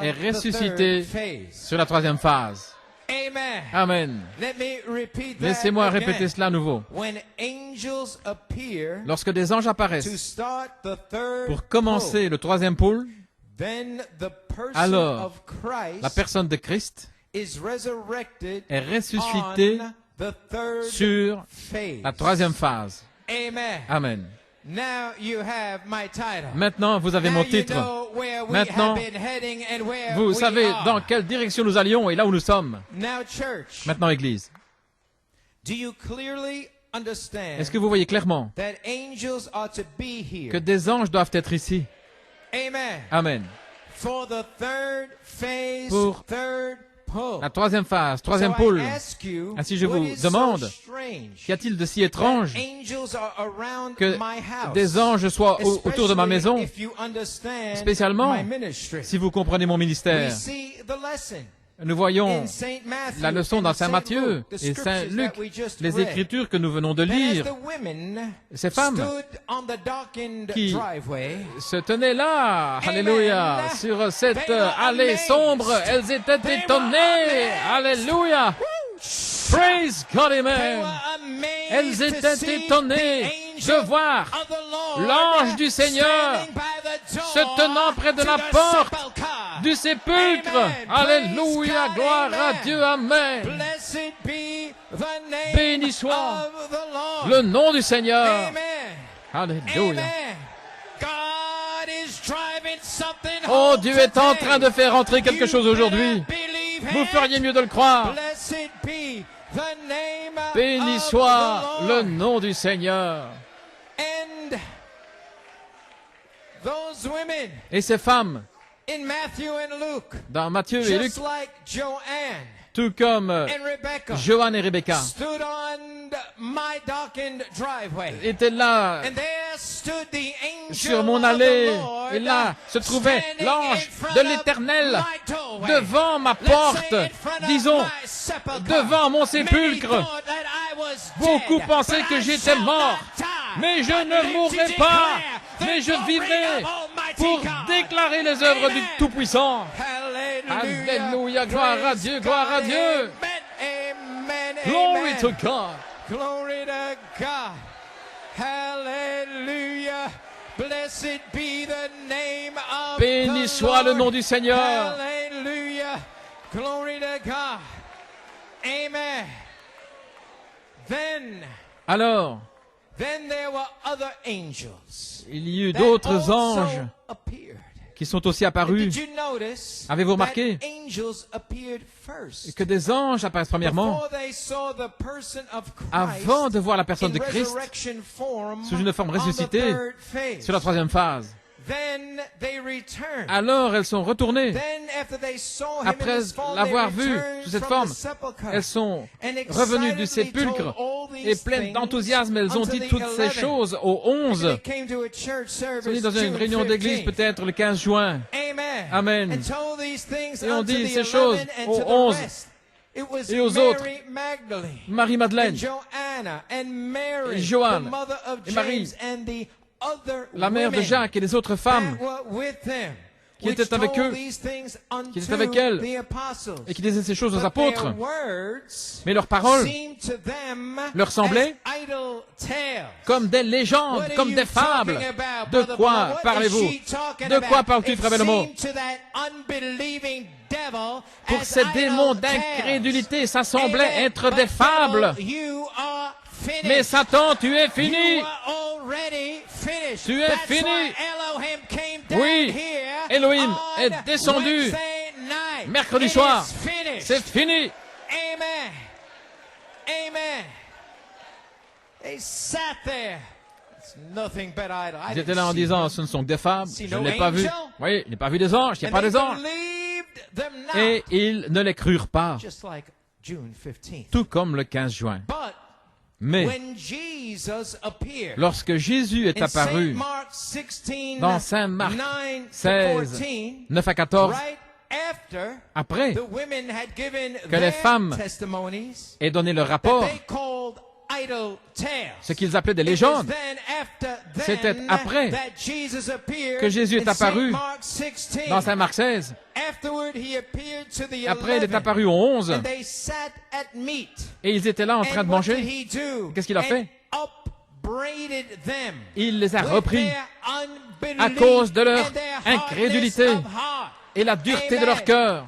est ressuscitée sur la troisième phase. » Amen. Amen. Let me repeat that Laissez-moi again. répéter cela à nouveau. When angels appear Lorsque des anges to apparaissent start the third pour commencer le troisième pôle, then the person alors of Christ la personne de Christ is resurrected est ressuscitée on the third sur phase. la troisième phase. Amen. Amen. Now you have my title. Maintenant, vous avez Now mon you titre. know where we Maintenant, have been heading and where Vous we savez are. dans quelle direction nous allions et là où nous sommes. Now, church, Maintenant, Église, do you clearly understand est-ce que vous voyez clairement that angels are to be here? que des anges doivent être ici? Amen. Amen. For the third phase, Pour third pull. La troisième phase, troisième So pôle. I ask you, Ainsi, je what vous is so demande, strange Qu'y a-t-il de si étrange that angels are around que my house, des anges soient autour de ma maison, especially if you understand spécialement my ministry? si vous comprenez mon We ministère? see the lesson Nous voyons in Saint Matthew la leçon and dans Saint Saint Matthieu Luke, the et Saint scriptures Luc, that we just les read. Écritures que nous venons de That as lire. the women Ces femmes stood on the darkened qui driveway, se tenaient là, alléluia, sur cette They were allée amazed. sombre, elles étaient They were étonnées, amazed. alléluia, praise God, they amen. were amazed Elles to étaient see étonnées the de angel voir of the Lord l'ange du Seigneur standing by the door se tenant près de to la the porte sepulchre. du sépulcre. Amen. Alléluia, Praise God, gloire à amen. Dieu, amen. Blessed be the name Béni soit of the Lord. le nom du Seigneur. Amen. Alléluia. Amen. God is driving something Oh, home Dieu est en today. train de faire entrer quelque You chose aujourd'hui. better believe Vous it. feriez mieux de le croire. Blessed be the name Béni of soit the le Lord. nom du Seigneur. And those women Et ces femmes, in Matthew and Luke, dans Matthieu et Luc, just like Joanne tout comme and Rebecca, Joanne et Rebecca, stood on my darkened driveway. étaient là And there stood the angel sur mon of the allée. Lord, Et là se trouvait standing l'ange in front de of l'Éternel my doorway. devant ma Let's porte, say in front of disons, my sepulchre. devant mon Many sépulcre. thought that I was Beaucoup dead, pensaient but que I j'étais shall mort. not die, Mais je but ne live mourrai to pas, declare mais the je glory vivrai of Almighty pour God. déclarer les œuvres du Amen. Tout-Puissant. Hallelujah. Alléluia, gloire à Praise Dieu, gloire à God. Dieu. Amen, amen, Glory amen. to God. Glory to God. Hallelujah. Blessed be the name of Béni the soit le Lord. nom du Seigneur. Hallelujah. Glory to God. Amen. Alors, Then there were other angels il y eut that d'autres also anges appeared. qui sont aussi And apparus. did you notice Avez-vous that remarqué angels appeared first que des anges apparaissent premièrement before they saw the person of Christ avant de voir la personne de in Christ resurrection form sous une forme on the ressuscitée third phase. sur la troisième phase. Then they returned. Alors elles sont retournées. Then after they saw him Après in this form, l'avoir they vu returned sous cette from forme, the sepulchre. elles sont And revenues du excitedly sépulcre told all these et pleines things d'enthousiasme, elles ont unto dit the toutes ces 11. choses aux They 11. came to a church service Ils sont dit dans une June réunion d'église 15th. peut-être le 15 juin. Amen. Amen. And told these things Et on unto dit the ces 11 choses and aux to the 11 rest. It was et aux Mary autres. Magdalene and Marie-Madeleine, Joanna and Mary, Et Joanne, the mother of et Marie, James, and the other la mère de women Jacques et les autres femmes that were with them, qui which étaient avec told eux, these things qui étaient unto avec elles, the apostles. et qui disaient ces choses aux But apôtres. their words Mais leurs paroles seemed to them leur semblaient as idle tales. comme des légendes, What are comme you des fables. talking about, De Brother quoi Branham? What parlez-vous? is she talking De quoi about? parles-tu, It frère Bellomo? seemed to that unbelieving devil Pour as ces idle démons tales. d'incrédulité, ça semblait Amen. être But des fables. devil, you are finished. Mais Satan, tu es fini. You are already finished. Tu es That's fini. why Elohim came down Oui, here Elohim on est descendu Wednesday night. mercredi It soir. is finished. C'est fini. Amen. Amen. They sat there. It's nothing but idle. I Ils étaient didn't là en see disant, them. ce ne sont que des fables. See Je no ne l'ai pas vu. angel? Oui, il n'a pas vu des anges. Il n'y a And pas they des anges. believed them not. Et ils ne les crurent pas. Just like June 15th. Tout comme le 15 juin. But Mais when Jesus appeared lorsque Jésus est in Saint apparu Mark 16, dans Saint Marc 9 to 16, 14, 9 à 14, right after après the women had given que les their femmes testimonies aient donné leur that rapport they called ce qu'ils appelaient des légendes. C'était après que Jésus est apparu dans Saint Marc 16. Après, il est apparu aux 11. Et ils étaient là en train de manger. Qu'est-ce qu'il a fait? Il les a repris à cause de leur incrédulité et la dureté de leur cœur.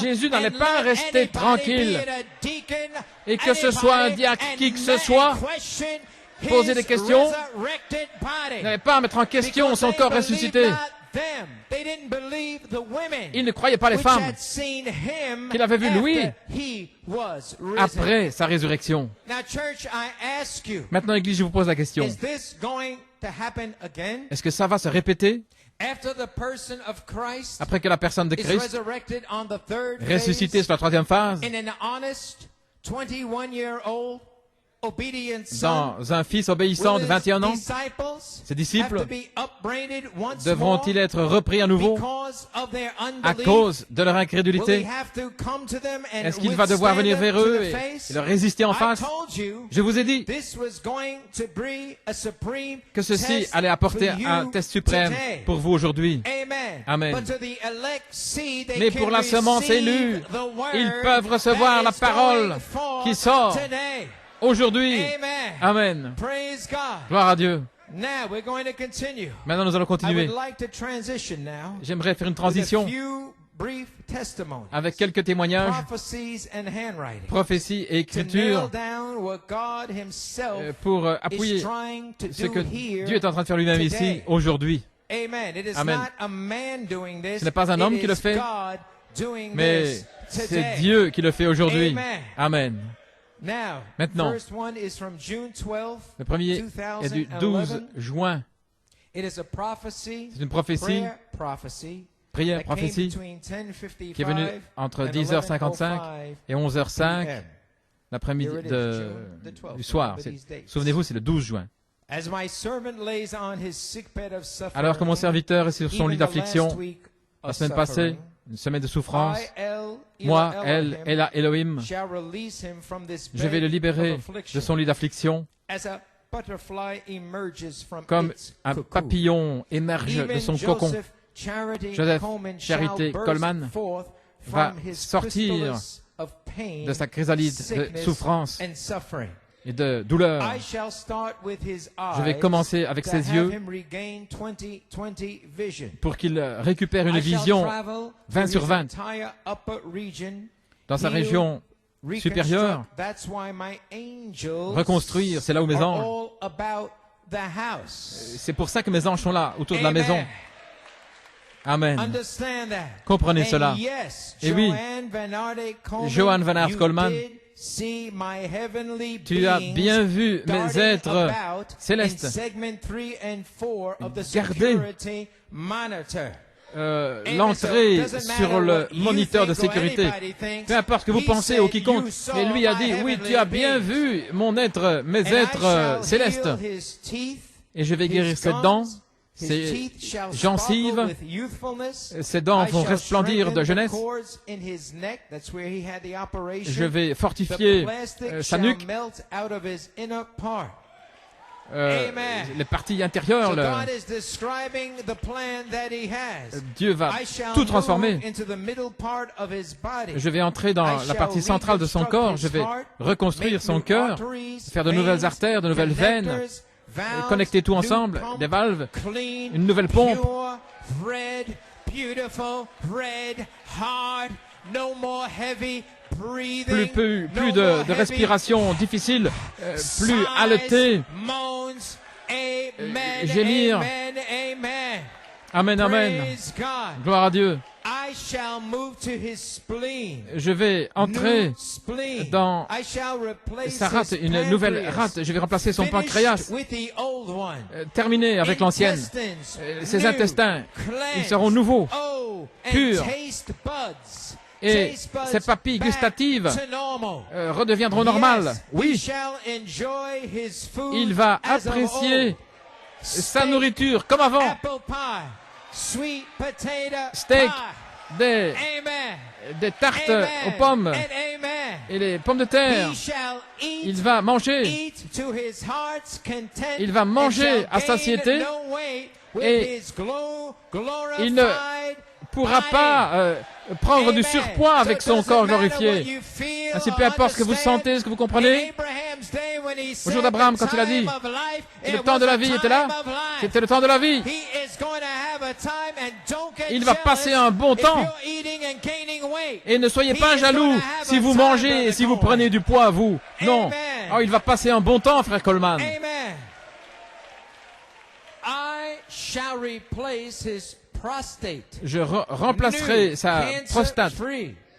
Jésus n'allait pas rester tranquille et que ce soit un diacre, qui que ce soit, poser des questions. Il n'avait pas à mettre en question son corps ressuscité. Il ne croyait pas les femmes qu'il avait vu lui après sa résurrection. Maintenant, Église, je vous pose la question. Est-ce que ça va se répéter après que la personne de Christ, ressuscitée sur la troisième phase, dans un fils obéissant de 21 ans, ses disciples devront-ils être repris à nouveau à cause de leur incrédulité? Est-ce qu'il va devoir venir vers eux et leur résister en face? Je vous ai dit que ceci allait apporter un test suprême pour vous aujourd'hui. Amen. Mais pour la semence élue, ils peuvent recevoir la parole qui sort aujourd'hui. Amen. Gloire à Dieu. Maintenant, nous allons continuer. J'aimerais faire une transition avec quelques témoignages, prophéties et écritures pour appuyer ce que Dieu est en train de faire lui-même ici, aujourd'hui. Amen. Ce n'est pas un homme qui le fait, mais c'est Dieu qui le fait aujourd'hui. Amen. Maintenant, le premier est du 12 juin. C'est une prophétie, prière, prophétie, qui est venue entre 10h55 et 11h05 l'après-midi du soir. Souvenez-vous, c'est le 12 juin. Alors que mon serviteur est sur son lit d'affliction, la semaine passée, une semaine de souffrance, moi, Ella Elohim, je vais le libérer de son lit d'affliction, comme un papillon émerge de son cocon. Joseph Charité Coleman va sortir de sa chrysalide de souffrance et de douleur. Je vais commencer avec ses yeux pour qu'il récupère une vision 20 sur 20 dans sa région supérieure. Reconstruire, c'est là où mes anges. C'est pour ça que mes anges sont là, autour de la maison. Amen. Comprenez cela. Et oui, Johann Van Aert Coleman, tu as bien vu mes êtres célestes garder l'entrée sur le moniteur de sécurité. Peu importe ce que vous pensez ou quiconque, mais lui a dit, oui, tu as bien vu mes êtres célestes. Et je vais guérir ses dents, ses gencives, ses dents vont resplendir de jeunesse. Je vais fortifier sa nuque, les parties intérieures. Dieu va tout transformer. Je vais entrer dans la partie centrale de son corps. Je vais reconstruire son cœur, faire de nouvelles artères, de nouvelles veines, connecter tout ensemble, des valves, une nouvelle pompe. Plus de respiration difficile, plus haleté, gémir. Amen, amen. Gloire à Dieu. Je vais entrer dans sa rate, une nouvelle rate. Je vais remplacer son pancréas, terminé avec l'ancienne. Ses intestins, ils seront nouveaux, purs. Et ses papilles gustatives redeviendront normales. Oui, il va apprécier sa nourriture comme avant. Steak, des tartes aux pommes. et les pommes de terre. Il va manger. Il va manger à satiété et il ne pourra pas prendre du surpoids avec son corps glorifié. Ainsi, peu importe ce que vous sentez, ce que vous comprenez. Au jour d'Abraham, quand il a dit que le temps de la vie était là, c'était le temps de la vie. Il va passer un bon temps. Et ne soyez pas jaloux si vous mangez et si vous prenez du poids, vous. Non. Oh, il va passer un bon temps, frère Coleman. Je remplacerai sa prostate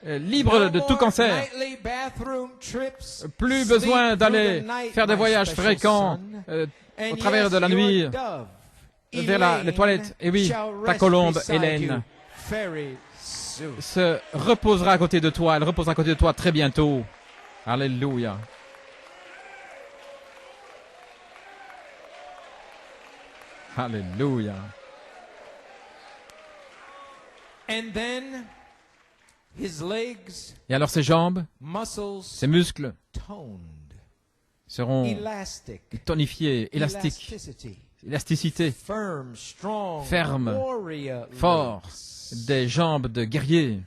libre de tout cancer. Plus besoin d'aller faire des voyages fréquents au travers de la nuit vers les toilettes. Et oui, ta colombe, Hélène, se reposera à côté de toi. Elle reposera à côté de toi très bientôt. Alléluia. Alléluia. Et alors ses jambes, ses muscles seront tonifiés, élastiques, élasticité, ferme, fort, des jambes de guerrier.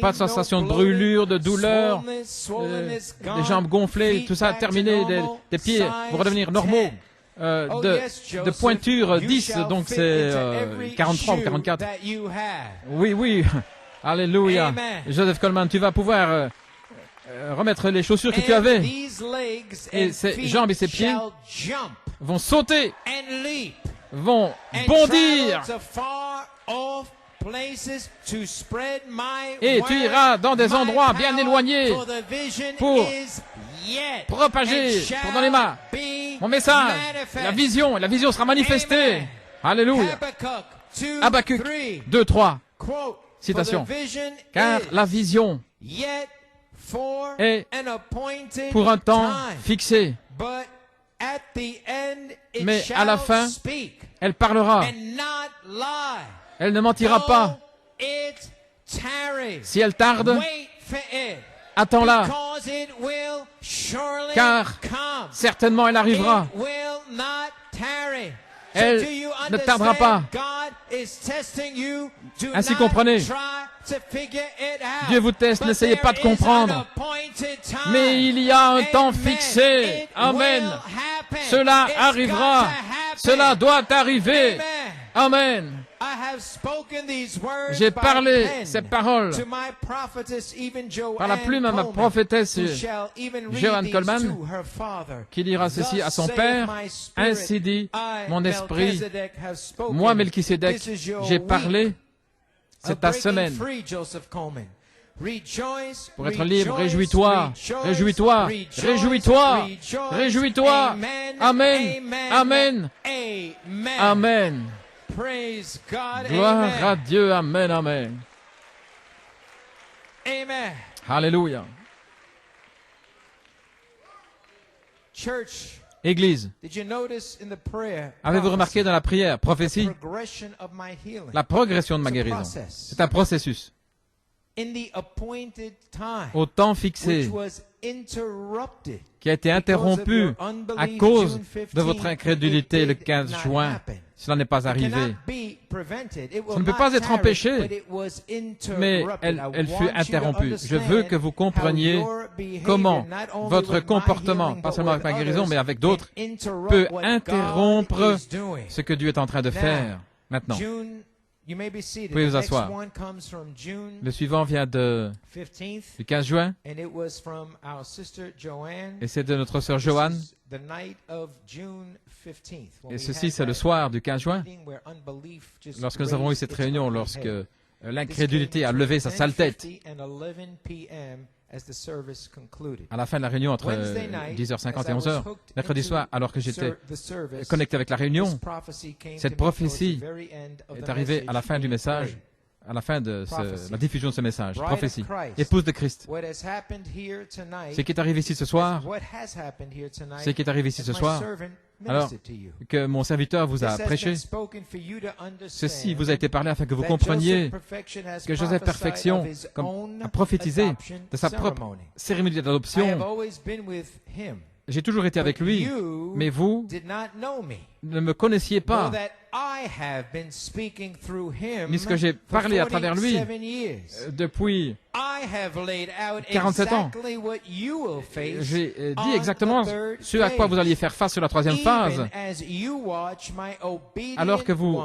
Pas de sensation de brûlure, de douleur, des jambes gonflées, tout ça terminé, des pieds vont redevenir normaux. De pointure 10, donc c'est 43 ou 44. Oui, oui. Alléluia. Joseph Coleman, tu vas pouvoir remettre les chaussures que tu avais. Et ses jambes et ses pieds vont sauter, vont bondir. Et tu iras dans des endroits bien éloignés pour propager, pour donner mon message. La vision sera manifestée. Alléluia. Habakkuk 2:3. Citation. Car la vision est pour un temps fixé. Mais à la fin, elle parlera. Elle ne mentira pas. Si elle tarde, attends-la. Car certainement elle arrivera. Elle ne tardera pas. Ainsi comprenez. Dieu vous teste, n'essayez pas de comprendre. Mais il y a un temps fixé. Amen. Cela arrivera. Cela doit arriver. Amen. J'ai parlé ces paroles par la plume à ma prophétesse Joanne Coleman, qui dira ceci à son père. Ainsi dit mon esprit, moi Melchisédek, j'ai parlé, c'est ta semaine. Pour être libre, réjouis-toi, réjouis-toi, réjouis-toi, réjouis-toi. Amen, amen, amen. Gloire à Dieu, amen, amen. Alléluia. Église, avez-vous remarqué dans la prière, prophétie, la progression de ma guérison? C'est un processus. Au temps fixé, qui a été interrompu à cause de votre incrédulité le 15 juin. Cela n'est pas arrivé. Ça ne peut pas être empêché, mais elle fut interrompue. Je veux que vous compreniez comment votre comportement, pas seulement avec ma guérison, mais avec d'autres, peut interrompre ce que Dieu est en train de faire maintenant. Vous pouvez vous asseoir. Le suivant vient du 15 juin, et c'est de notre sœur Joanne. Et ceci, c'est le soir du 15 juin, lorsque nous avons eu cette réunion, lorsque l'incrédulité a levé sa sale tête. À la fin de la réunion, entre 10h50 et 11h, mercredi soir, alors que j'étais connecté avec la réunion, cette prophétie est arrivée à la fin du message, à la fin de la diffusion de ce message. Prophétie. Épouse de Christ. Ce qui est arrivé ici ce soir, alors que mon serviteur vous a prêché. Ceci vous a été parlé afin que vous compreniez que Joseph Perfection a prophétisé de sa propre cérémonie d'adoption. J'ai toujours été avec lui, mais vous ne me connaissiez pas, puisque j'ai parlé à travers lui depuis 47 ans. J'ai dit exactement ce à quoi vous alliez faire face sur la troisième phase, alors que vous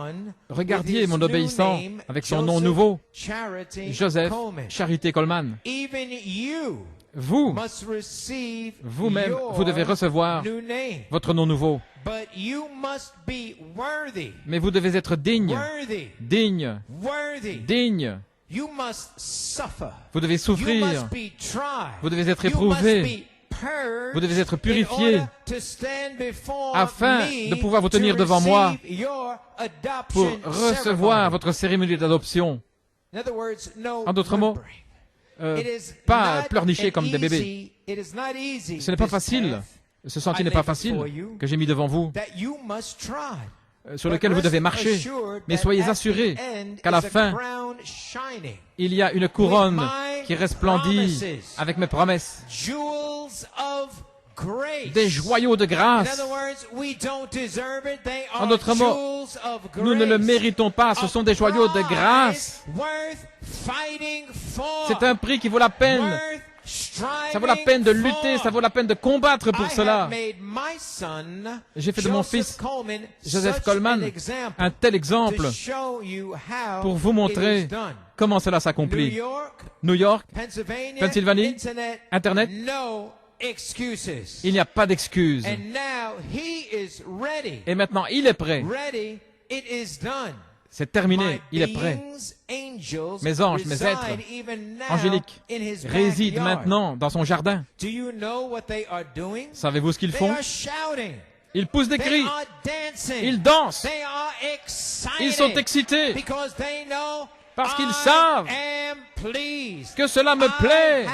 regardiez mon obéissant avec son nom nouveau, Joseph Charité Coleman. Vous-même, vous devez recevoir votre nom nouveau. Mais vous devez être digne. Vous devez souffrir. Vous devez être éprouvé. Vous devez être purifié afin de pouvoir vous tenir devant moi pour recevoir votre cérémonie d'adoption. En d'autres mots, pas pleurnicher comme des bébés. Ce n'est pas facile. Ce sentier n'est pas facile que j'ai mis devant vous, sur lequel vous devez marcher. Mais soyez assurés qu'à la fin, il y a une couronne qui resplendit avec mes promesses. Des joyaux de grâce. En d'autres mots, nous ne le méritons pas, ce sont des joyaux de grâce. C'est un prix qui vaut la peine. Ça vaut la peine de lutter, ça vaut la peine de combattre pour cela. J'ai fait de mon fils, Joseph Coleman, un tel exemple pour vous montrer comment cela s'accomplit. New York, Pennsylvanie, Internet, il n'y a pas d'excuses. Et maintenant, il est prêt. C'est terminé, il est prêt. Mes anges, mes êtres angéliques résident maintenant dans son jardin. Savez-vous ce qu'ils font? Ils poussent des cris, ils dansent, ils sont excités parce qu'ils savent que cela me plaît,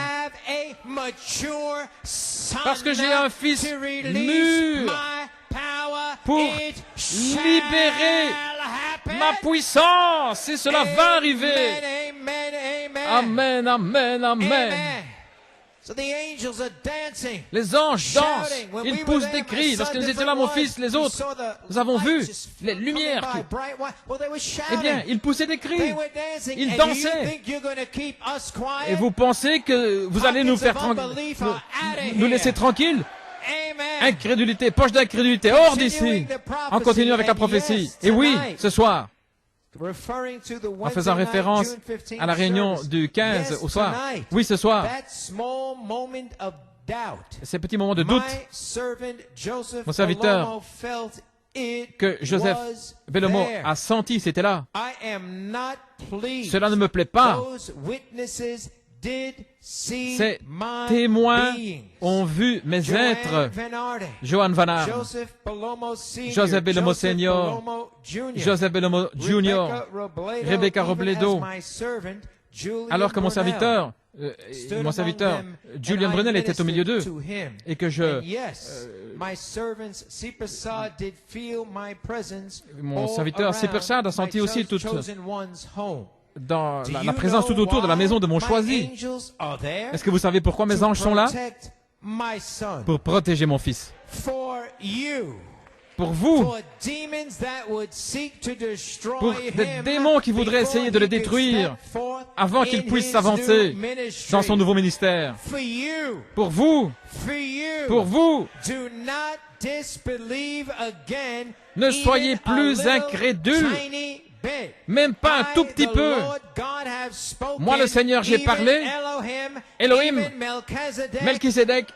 parce que j'ai un fils mûr pour libérer ma puissance, et cela va arriver. Amen, amen, amen. Les anges dansent, ils poussent des cris. Lorsque nous étions là, mon fils, les autres, nous avons vu les lumières qui... Eh bien, ils poussaient des cris, ils dansaient. Et vous pensez que vous allez nous faire nous laisser tranquilles? Incrédulité, poche d'incrédulité, hors d'ici. En continuant avec la prophétie. Et oui, ce soir, en faisant référence à la réunion du 15 au soir. Oui, ce soir, ces petits moments de doute, mon serviteur, que Joseph Bellomo a senti, c'était là. Cela ne me plaît pas. Ces témoins ont vu mes êtres, Johan Van Aert, Joseph Bellomo Senior, Joseph Bellomo Junior, Rebecca Robledo, alors que mon serviteur Julian Brunel était au milieu d'eux, et que mon serviteur Sipersad a senti aussi toute dans la présence tout autour de la maison de mon choisi. Est-ce que vous savez pourquoi mes anges sont là? Pour protéger mon fils. Pour vous. Pour des démons qui voudraient essayer de le détruire avant qu'il puisse s'avancer dans son nouveau ministère. Pour vous. Pour vous. Ne soyez plus incrédules. Même pas un tout petit peu. Moi, le Seigneur, j'ai parlé. Elohim, Melchizedek.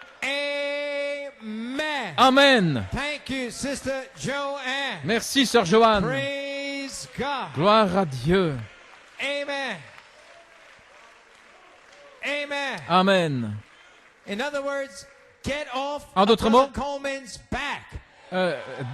Amen. Merci, Sœur Joanne. Gloire à Dieu. Amen. En d'autres mots,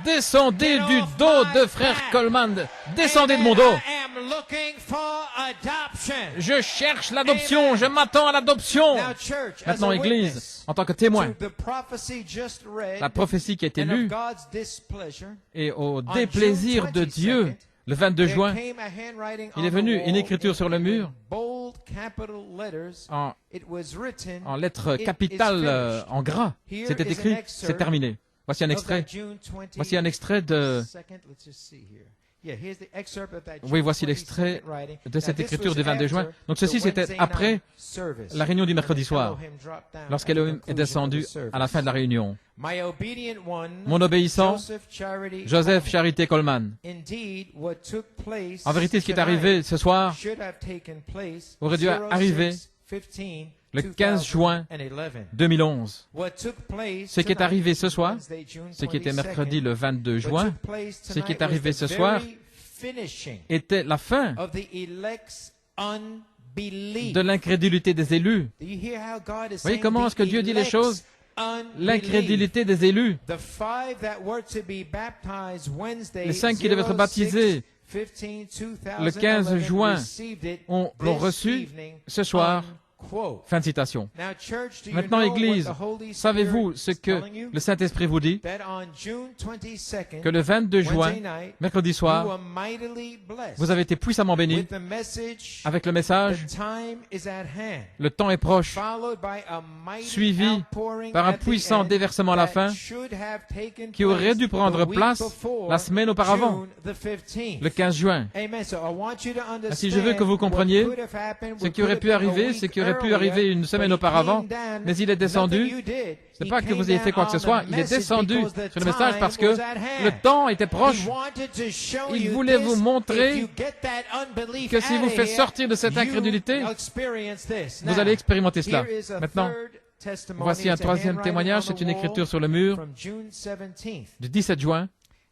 descendez du dos de frère Coleman. Descendez de mon dos. am looking for adoption. Je cherche l'adoption, je m'attends à l'adoption. Now, church, as Maintenant, a Église, witness en tant que témoin, to the prophecy just read la prophétie qui a été and of lue God's displeasure, et au déplaisir de Dieu, le 22 there juin, came a handwriting il on est the venu wall une écriture sur le in mur bold capital letters. en, It was written, en lettres "It is capitales finished." en gras. Here C'était is an écrit, excerpt c'est terminé. Voici un of extrait. that June 22nd. Voici un extrait de... Let's just see here. Yeah, here's the excerpt of that Oui, June voici l'extrait 22nd writing. de cette Now, this écriture was du 22 juin. after Donc ceci, the c'était Wednesday après night service, la réunion du mercredi when soir, Elohim dropped down lorsqu'Elohim at the est conclusion descendu of the service. à la fin de la réunion. My obedient one, Mon obéissant, Joseph Charity Joseph Coleman. Charité Coleman. Indeed, what took place En vérité, ce qui est tonight arrivé ce soir should have taken place aurait dû arriver 06-15, le 15 juin 2011. 2011. What took place Ce qui est tonight, arrivé ce soir, Wednesday, June ce qui était 22nd, mercredi le 22 what juin, took place ce qui est tonight arrivé was ce the soir very finishing était la fin of the elect's unbelief. de l'incrédulité des élus. Do you hear how God is Voyez saying comment est-ce que the Dieu dit les elect's choses? unbelief? L'incrédulité des élus. The five that were to be baptized Wednesday, Les 5 qui devaient être baptisés 06-15, le 15 juin received it l'ont this reçu evening, ce soir. unquote. Fin de citation. Now, church, do you Maintenant, know Église, what the Holy savez-vous Spirit ce is que telling you? le Saint-Esprit vous dit? That on June 22nd, Que le 22 juin, Wednesday night, mercredi you soir, were mightily blessed vous avez été puissamment bénis with the message, avec le message the time is at hand, « Le temps est proche followed by a mighty suivi outpouring par un at the puissant end déversement à la that fin should have taken qui aurait place dû prendre the week place before, la semaine auparavant, June the 15th. le 15 juin. Amen. So I want you to understand Si je veux que vous compreniez what could have happened, Ce what qui aurait could pu have been a arriver, week ce qui aurait pu earlier, arriver une semaine but he auparavant, came down, mais il est descendu. nothing you did. Ce n'est He pas que came vous ayez fait down quoi que ce on the soit, il est message descendu because the sur le message time parce was que at hand. le temps était proche. He wanted to show Il you voulait this. vous montrer If you get that unbelief que si out vous of faites here, sortir de cette you incrédulité, experience this. vous Now, allez expérimenter cela. here is a Maintenant, third testimony. voici un It's a troisième handwriting témoignage, on c'est the une wall écriture sur le mur from June 17th. du 17 juin.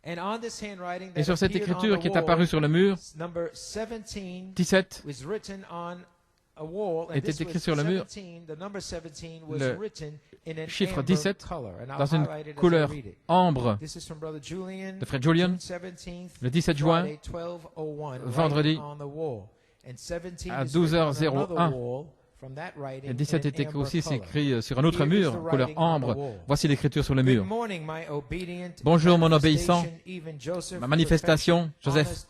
And on this handwriting Et that sur cette appeared on écriture the qui est wall, apparue sur le mur, number 17 17, was written on a wall, and était this écrit was sur le mur. 17, the number 17 was Le written in an chiffre amber 17 color, and I'll dans une highlight it as I couleur read it. ambre This is from Brother Julian, de frère Julian, June 17th, le 17 juin, Friday, 12:01, vendredi, right on the wall. And 17 à is written on 12h01. another wall from that writing Et 17 in est an écrit amber aussi, c'est color. écrit sur un autre Here is mur, the couleur writing on the ambre. wall. Voici l'écriture sur le Good mur. morning, my obedient Bonjour, mon obéissant, manifestation, even Joseph, ma manifestation, perfection, Joseph,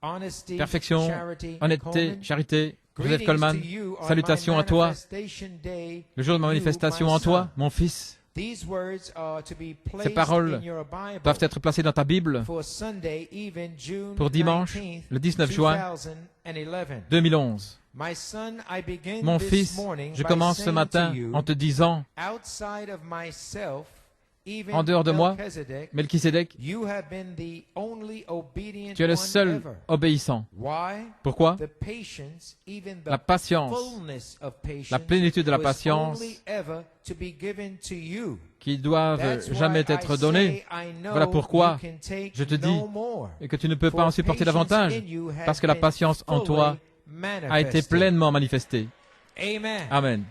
honesty, perfection, charity, honnêteté, Coleman. charité, Joseph Greetings Coleman, to you on salutations my à toi, manifestation day, le jour de ma you, manifestation my en toi, son. mon fils. These words are to be Ces placed paroles in your Bible doivent être placées dans ta Bible for Sunday, even June pour dimanche, 19th, le 19 juin 2011. 2011. My son, I begin Mon this fils, morning je by commence ce saying matin to you, en te disant, outside of myself, even en dehors de moi, Melchizedek, Melchisédek, you have been the only obedient tu es le one seul ever. obéissant. Why? Pourquoi? The patience, even the La patience, fullness of patience, la plénitude de la was patience only ever to be given to you. qui doivent That's jamais why être I données, say I know voilà pourquoi you can take je te dis no more. et que tu ne peux pas For en supporter patience davantage, in you has parce que la been patience en toi fully a été manifested. pleinement manifestée. Amen. Amen.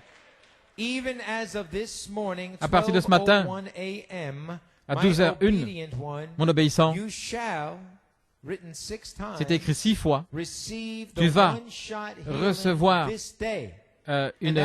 Even as of this morning, À partir de ce matin, 12:01 a.m., à my 12h01, obedient one, mon obéissant, you shall, written 6 times, c'est écrit 6 fois, receive the tu vas one-shot healing recevoir this day. une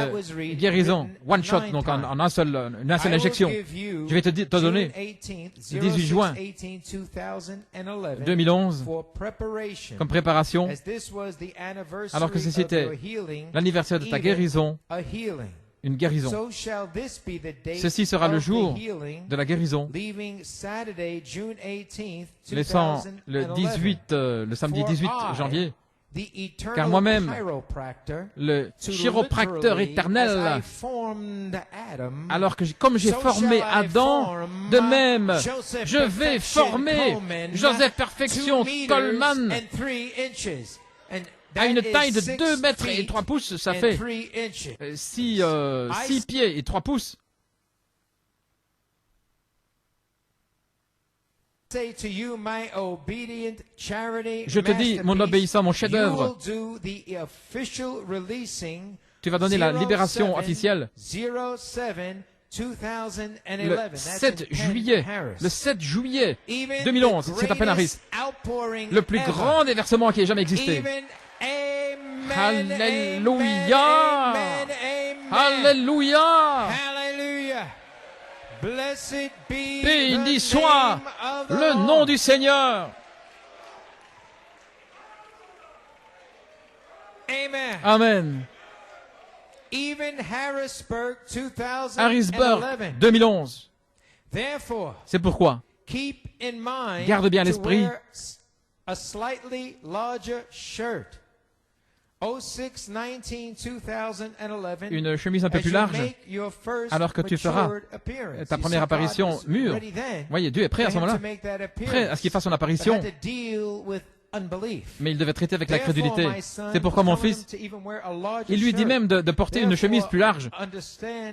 guérison, one shot, donc en une seule I will injection. give you Je vais te donner June 18th, le 18 juin 2011, 2011 for preparation, comme préparation, as this was the anniversary alors que ceci of your était healing, l'anniversaire de ta even guérison, a healing. une guérison. So shall this be the date Ceci sera le of the jour healing, de la guérison, leaving Saturday, June 18th, laissant le 2011. 18, le samedi 18 janvier, The eternal car moi-même, chiropractor, le to chiropracteur literally, éternel, as I formed Adam, alors que comme j'ai so formé shall I Adam, form de même, Joseph je vais Perfection former Coleman, Joseph Perfection 2 meters Coleman and 3 inches. And à that une is taille de 6 2 mètres et feet 3 pouces, ça and fait 3 inches. 6 pieds et 3 pouces. Say to you, my obedient charity Je te dis, mon masterpiece, obéissant, mon you chef-d'œuvre, will do the official releasing tu vas donner la libération officielle 07 le 7 juillet, 2011, c'est à Penn-Harris, le plus grand déversement qui ait jamais existé. Alléluia! Alléluia! Béni soit le nom du Seigneur. Amen. Harrisburg 2011. C'est pourquoi, garde bien à l'esprit une chemise un peu plus large alors que tu feras ta première apparition mûre. Voyez, Dieu est prêt à ce moment-là, prêt à ce qu'il fasse son apparition. Mais il devait traiter avec la crédulité. C'est pourquoi mon fils, il lui dit même de porter une chemise plus large.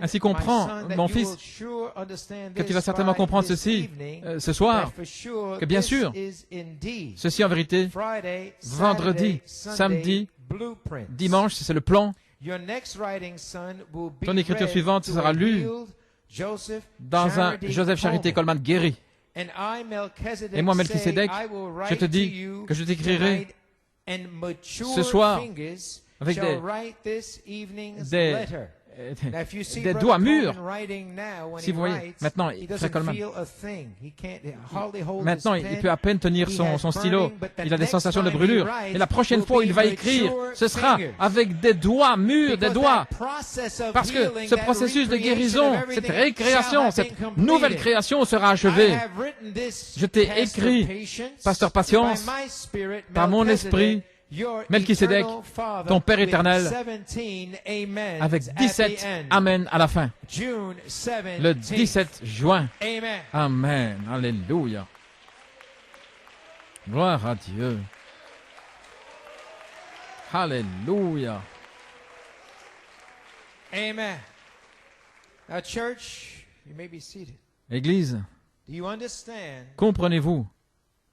Ainsi comprends, mon fils, que tu vas certainement comprendre ceci ce soir, que bien sûr, ceci en vérité, vendredi, samedi, dimanche, c'est le plan. Ton écriture suivante sera lue dans un Joseph Charité Coleman guéri. Et moi, Melchisedec, je te dis que je t'écrirai ce soir avec des doigts mûrs. Si vous voyez, maintenant, Frère Coleman, maintenant, il peut à peine tenir son stylo. Il a des sensations de brûlure. Et la prochaine fois où il va écrire, ce sera avec des doigts mûrs, des doigts. Parce que ce processus de guérison, cette récréation, cette nouvelle création sera achevée. Je t'ai écrit, Pasteur Patience, par mon esprit, Melchisedec, ton Père éternel, avec 17 Amen à la fin. Le 17 juin. Amen. Alléluia. Gloire à Dieu. Alléluia. Amen. Now, church, you may be seated. Église, Do you understand comprenez-vous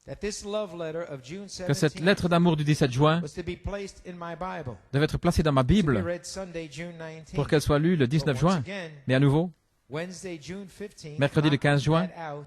that this love letter of June que cette 17th lettre d'amour du 17 juin was to be placed in my Bible, devait être placée dans ma to be Bible read Sunday, June 19th. pour qu'elle soit lue le 19 But juin. once again, Mais à nouveau, Wednesday, June 15th, mercredi le 15 juin, that out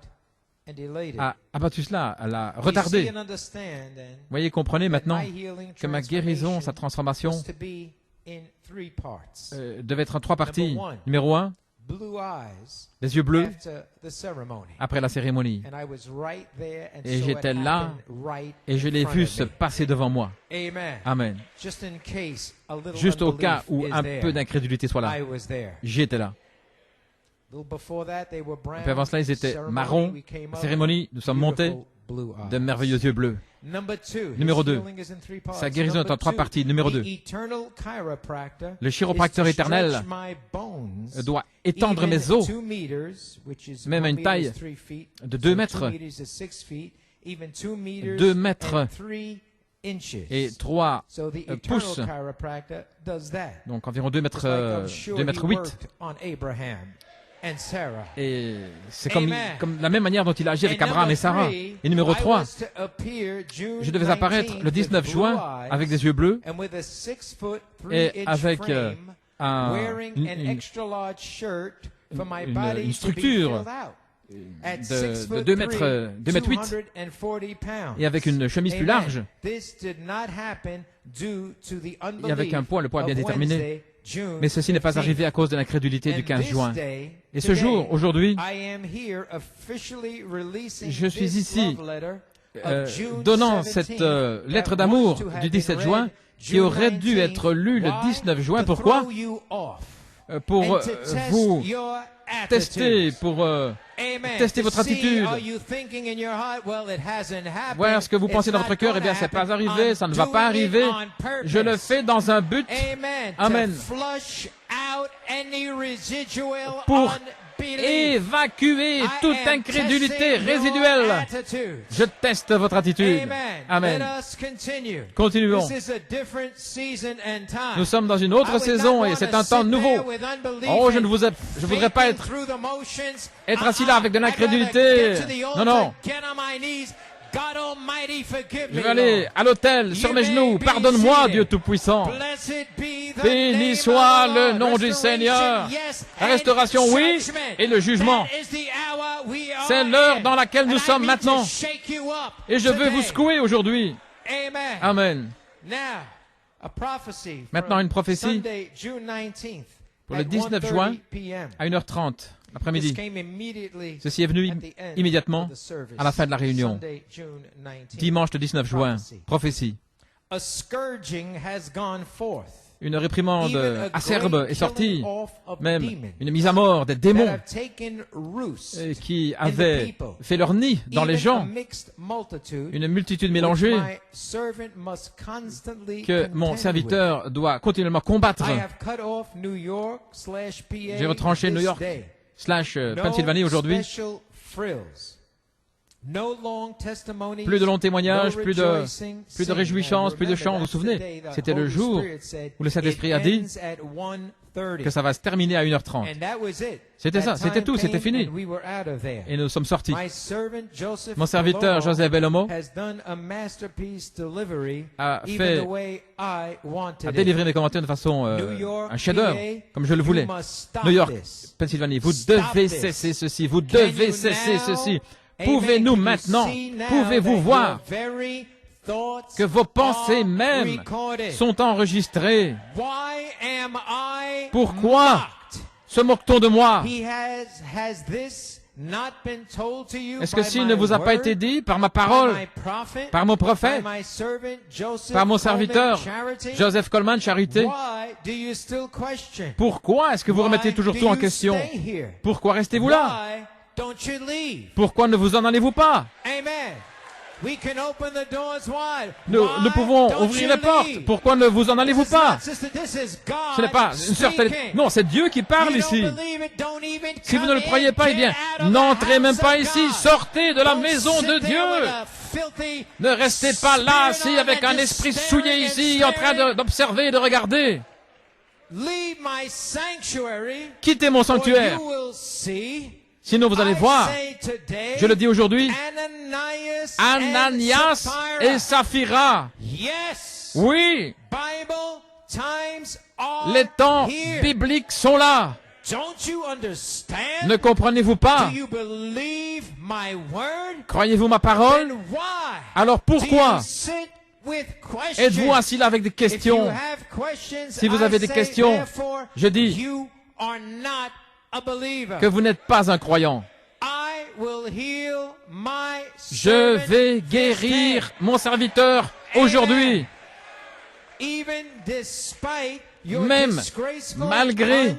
and delayed it. a abattu cela, elle a You see retardé. and understand then Voyez, comprenez that maintenant my healing que ma guérison, sa transformation transformation was to be in 3 parts. devait être en 3 parties. Number one. Numéro 1, Blue eyes les yeux bleus after the ceremony. après la cérémonie. And I was right there and Et so j'étais it là, happened right Et je l'ai in vu front se of me. passer devant moi. Amen. Amen. Just in case a little Juste au cas où unbelief un is there, peu d'incrédulité soit là. I was there. J'étais là. Little before that, they were brown. Et puis avant cela, ils étaient Ceremony, marrons. we came La up cérémonie, nous sommes montés beautiful blue eyes. de merveilleux yeux bleus. Number two, his Numéro 2, healing is in 3 parts. sa guérison est en Number 3 two, parties. Numéro 2, the eternal chiropractor le is chiropracteur to éternel stretch my bones, doit étendre even mes os 2 meters, which is même à 1 une meter taille is 3 feet, de 2 so mètres 2 meters is 6 feet, even 2 meters 2 mètres and 3 inches. et 3 So the eternal pouces, chiropractor does that. donc environ 2 mètres, Just like I'm sure 2 he mètres 8. worked on Abraham and Sarah. Et c'est Amen. comme la même manière dont il a agi avec And Abraham number et Sarah. 3, Et numéro I 3, was to appear June je devais apparaître 19th le 19 with juin blue eyes avec des yeux bleus and with a 6-foot, et 3-inch avec frame, wearing an une extra large shirt for my une body to be structure filled out. At de 6 foot 2 3, mètres, 2 mètres 8 240 pounds. et avec une chemise plus Amen. large This did not happen due to the et avec un poids, le poids of bien déterminé. Wednesday, June Mais ceci n'est pas 15th. arrivé à cause de l'incrédulité du And 15 this juin. day, Et ce today, jour, aujourd'hui, I am here officially releasing je suis this ici, love letter of June donnant 17th cette lettre that d'amour was to have du been 17 read juin qui June aurait dû 19th. être lu le Why? 19 juin. To Pourquoi? throw you off Pour and to test vous your tester, attitudes. pour Amen. tester To votre see, attitude. are you thinking in your heart, well, it hasn't happened. voir ce que vous pensez It's dans votre not cœur. Eh bien, gonna c'est pas happen. arrivé, ça ne va I'm pas doing it arriver. on purpose. Je le fais dans un but Amen. Amen. To flush out any residual pour unbelief. évacuer I toute am incrédulité testing your résiduelle. attitude. Je teste votre attitude. Amen. Amen. Let us continue. Continuons. This is a different season and time. Nous sommes dans une I autre would saison not et want c'est to un temps sit nouveau. there with unbelief Oh, je ne and voudrais pas faking être through the motions. assis là avec de I'd rather l'incrédulité. get to the Non, altar, non. get on my knees, God Almighty, forgive Je me, vais aller Lord. à l'autel sur mes genoux. Pardonne-moi, Dieu Tout-Puissant. Blessed be the Béni name soit of the le Lord. nom du Restoration, Seigneur. yes, La and restauration, oui, judgment. et le jugement. That is the hour we are C'est l'heure in. dans laquelle nous And I sommes need maintenant. to shake you up Et je veux today. vous secouer aujourd'hui. Amen. Amen. Now, a prophecy Maintenant, from une prophétie Sunday, June 19th, pour le at 19 1:30 juin p.m. à 1h30 This l'après-midi. came immediately Ceci est venu at the end immédiatement of the service. à la fin de la réunion. Sunday, June 19th. Dimanche le 19 juin. Prophecy. Prophétie. A scourging has gone forth. Une réprimande Even a acerbe great est sortie. killing off of Même demons une mise à mort des that démons have taken roost qui in the avaient people. fait leur nid dans les Even a gens. mixed multitude Une multitude which mélangée my servant must constantly que mon contend serviteur doit continuellement combattre. with. I have cut off New York / PA J'ai retranché this New York day. / Pennsylvanie aujourd'hui. Special frills. No long testimonies, Plus de longs témoignages, no plus de rejoicing, réjouissances, plus de chants. Vous vous souvenez, c'était le jour où le Saint-Esprit a dit que ça va se terminer à 1h30. C'était ça, c'était tout, c'était fini. Et nous sommes sortis. Mon serviteur Joseph Bellomo a délivré mes commentaires de façon un chef-d'œuvre, comme je le voulais. New York, Pennsylvanie, vous devez cesser ceci, vous devez cesser ceci. Pouvez-nous maintenant, pouvez-vous voir que vos pensées mêmes sont enregistrées? Pourquoi se moque-t-on de moi? Est-ce que s'il ne vous a pas été dit par ma parole, par mon prophète, par mon serviteur, Joseph Coleman Charité, pourquoi est-ce que vous remettez toujours tout en question? Pourquoi restez-vous là? Pourquoi ne vous en allez-vous pas? Nous pouvons ouvrir les portes. Pourquoi ne vous en allez-vous pas? Ce n'est pas une sœur non, c'est Dieu qui parle ici. Si vous ne le croyez pas, eh bien, n'entrez même pas ici. Sortez de la maison de Dieu. Ne restez pas là, assis avec un esprit souillé ici, en train d'observer et de regarder. Quittez mon sanctuaire. Sinon, vous allez voir, je le dis aujourd'hui, Ananias et Saphira. Oui, les temps bibliques sont là. Ne comprenez-vous pas? Croyez-vous ma parole? Alors pourquoi êtes-vous assis là avec des questions? Si vous avez des questions, je dis que vous n'êtes pas un croyant. Je vais guérir mon serviteur aujourd'hui. Même malgré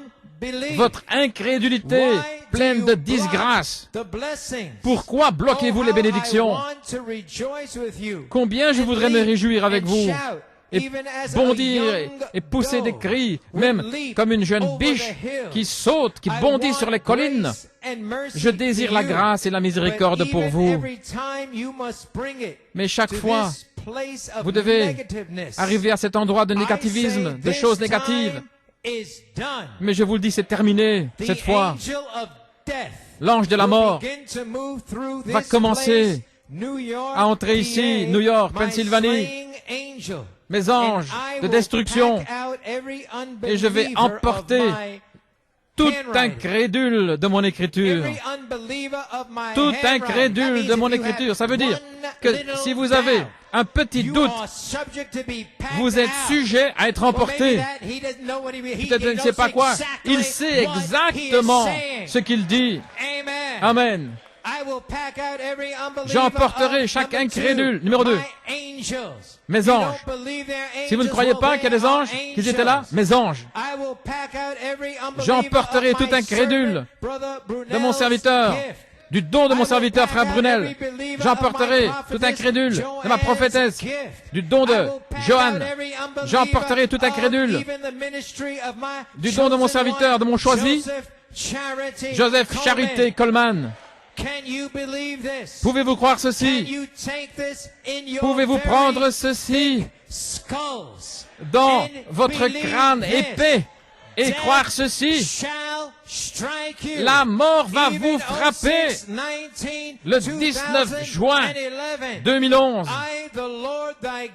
votre incrédulité pleine de disgrâce. Pourquoi bloquez-vous les bénédictions? Combien je voudrais me réjouir avec vous et bondir et pousser des cris, même comme une jeune biche qui saute, qui bondit sur les collines. Je désire la grâce et la miséricorde pour vous. Mais chaque fois, vous devez arriver à cet endroit de négativisme, de choses négatives. Mais je vous le dis, c'est terminé cette fois. L'ange de la mort va commencer à entrer ici, New York, Pennsylvanie. Mes anges de destruction, et je vais emporter tout incrédule de mon écriture. Tout incrédule de mon écriture. Ça veut dire que si vous avez un petit doute, vous êtes sujet à être emporté. Peut-être je ne sais pas quoi. Il sait exactement ce qu'il dit. Amen. J'emporterai chaque incrédule. Numéro 2. Mes anges. Si vous ne croyez pas qu'il y a des anges, qu'ils étaient là, mes anges. J'emporterai tout incrédule de mon serviteur, du don de mon serviteur, frère Brunel. J'emporterai tout incrédule de ma prophétesse, du don de Johan. J'emporterai tout incrédule du don de mon serviteur, de mon choisi, Joseph Charité Coleman. Pouvez-vous croire ceci? Pouvez-vous prendre ceci dans votre crâne épais et croire ceci? La mort va vous frapper. Le 19 juin 2011,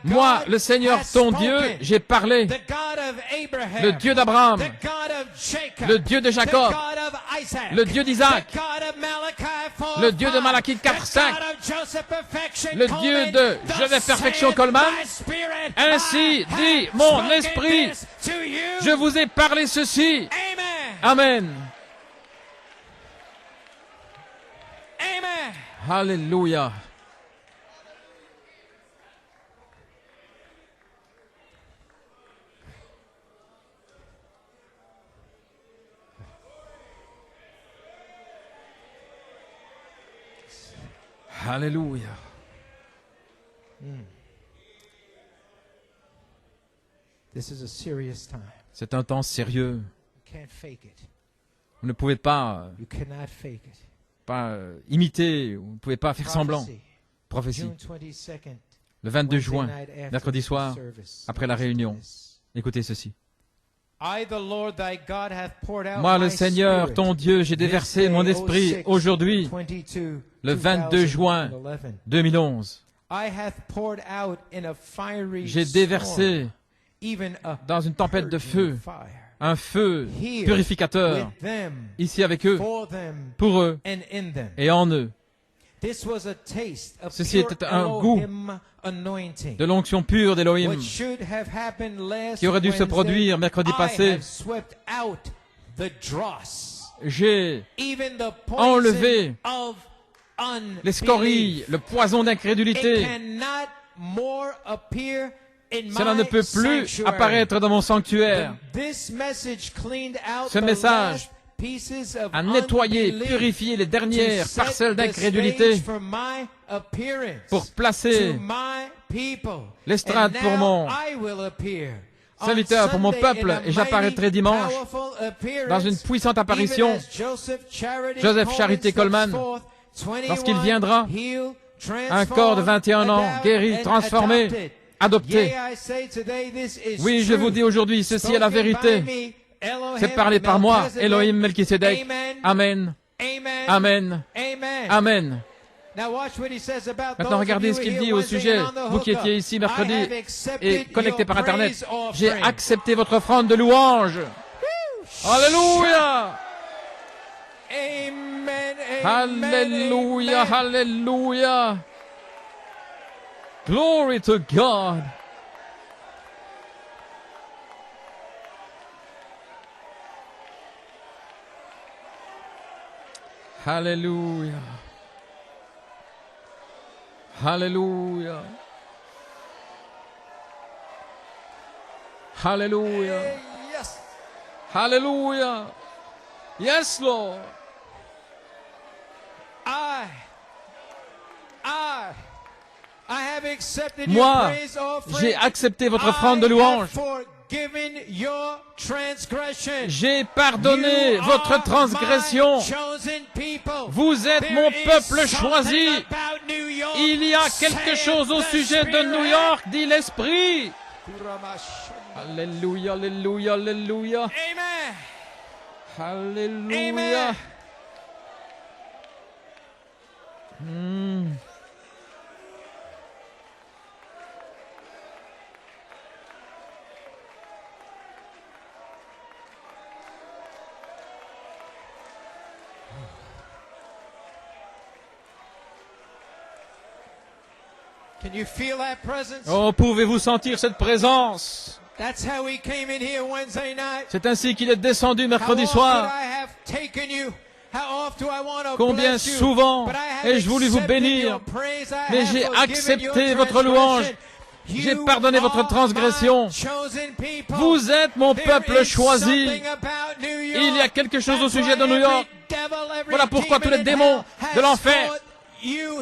moi, le Seigneur ton Dieu, j'ai parlé. Le Dieu d'Abraham, le Dieu de Jacob, le Dieu d'Isaac, le Dieu de Malachie 4:5, le Dieu de Joseph Perfection Coleman. Ainsi dit mon esprit, je vous ai parlé ceci. Amen. Alléluia. Alléluia. This is a serious time. C'est un temps sérieux. You can't fake it. Vous ne pouvez pas, You cannot fake it. imiter, vous ne pouvez pas faire semblant. Prophecy. Prophétie. June 22nd, Le 22 Wednesday juin, night after mercredi the soir, service. après la Listen to réunion. this. Écoutez ceci. I, the Lord thy God, hath poured out Moi, le my Seigneur, spirit ton Dieu, j'ai this déversé day, mon O esprit 6, aujourd'hui, 22, le 22 juin 2011. 2011. I hath poured out in a fiery J'ai déversé storm, even a dans une tempête de feu purging fire. un feu Here, purificateur, with them, ici avec eux, for them, pour eux and in them. et en eux, This was a taste of Ceci pure était un goût Elohim anointing, de l'onction pure d'Élohim, which should have happened last qui aurait dû se Wednesday. produire mercredi I passé. have swept out the dross, J'ai even the enlevé poison of les scories, le poison It d'incrédulité. cannot more appear in Cela ne my peut plus sanctuary. apparaître dans mon sanctuaire. This message cleaned out Ce the message last pieces of A nettoyer, unbelief purifier les to dernières set parcelles the d'incrédulité stage for my appearance pour to placer my people. l'estrade And pour now mon I will appear on serviteur, pour mon Sunday peuple, in a et j'apparaîtrai mighty, dimanche powerful appearance, dans une puissante even apparition. as Joseph Joseph Charity Coleman, lorsqu'il viendra, un corps de 21 ans, guéri, transformé, adopté. Oui, je vous dis aujourd'hui, ceci est la vérité. C'est parlé par moi, Elohim Melchisedec. Amen. Amen. Amen. Maintenant, regardez ce qu'il dit au sujet, vous qui étiez ici mercredi et connectés par Internet. J'ai accepté votre offrande de louange. Alléluia. Alléluia, alléluia. Glory to God. Hallelujah. Hallelujah. Hallelujah. Yes. Hallelujah. Yes, Lord. Moi, j'ai accepté votre offrande de louange. J'ai pardonné votre transgression. Vous êtes mon peuple choisi. Il y a quelque chose au sujet de New York, dit l'Esprit. Alléluia, alléluia, alléluia. Alléluia. Can you feel that presence? Oh, pouvez-vous sentir cette présence? That's how he came in here Wednesday night. C'est ainsi qu'il est descendu mercredi soir. Combien souvent ai-je voulu vous bénir, mais j'ai accepté votre louange. J'ai pardonné votre transgression. Vous êtes mon peuple choisi. Il y a quelque chose au sujet de New York. Voilà pourquoi tous les démons de l'enfer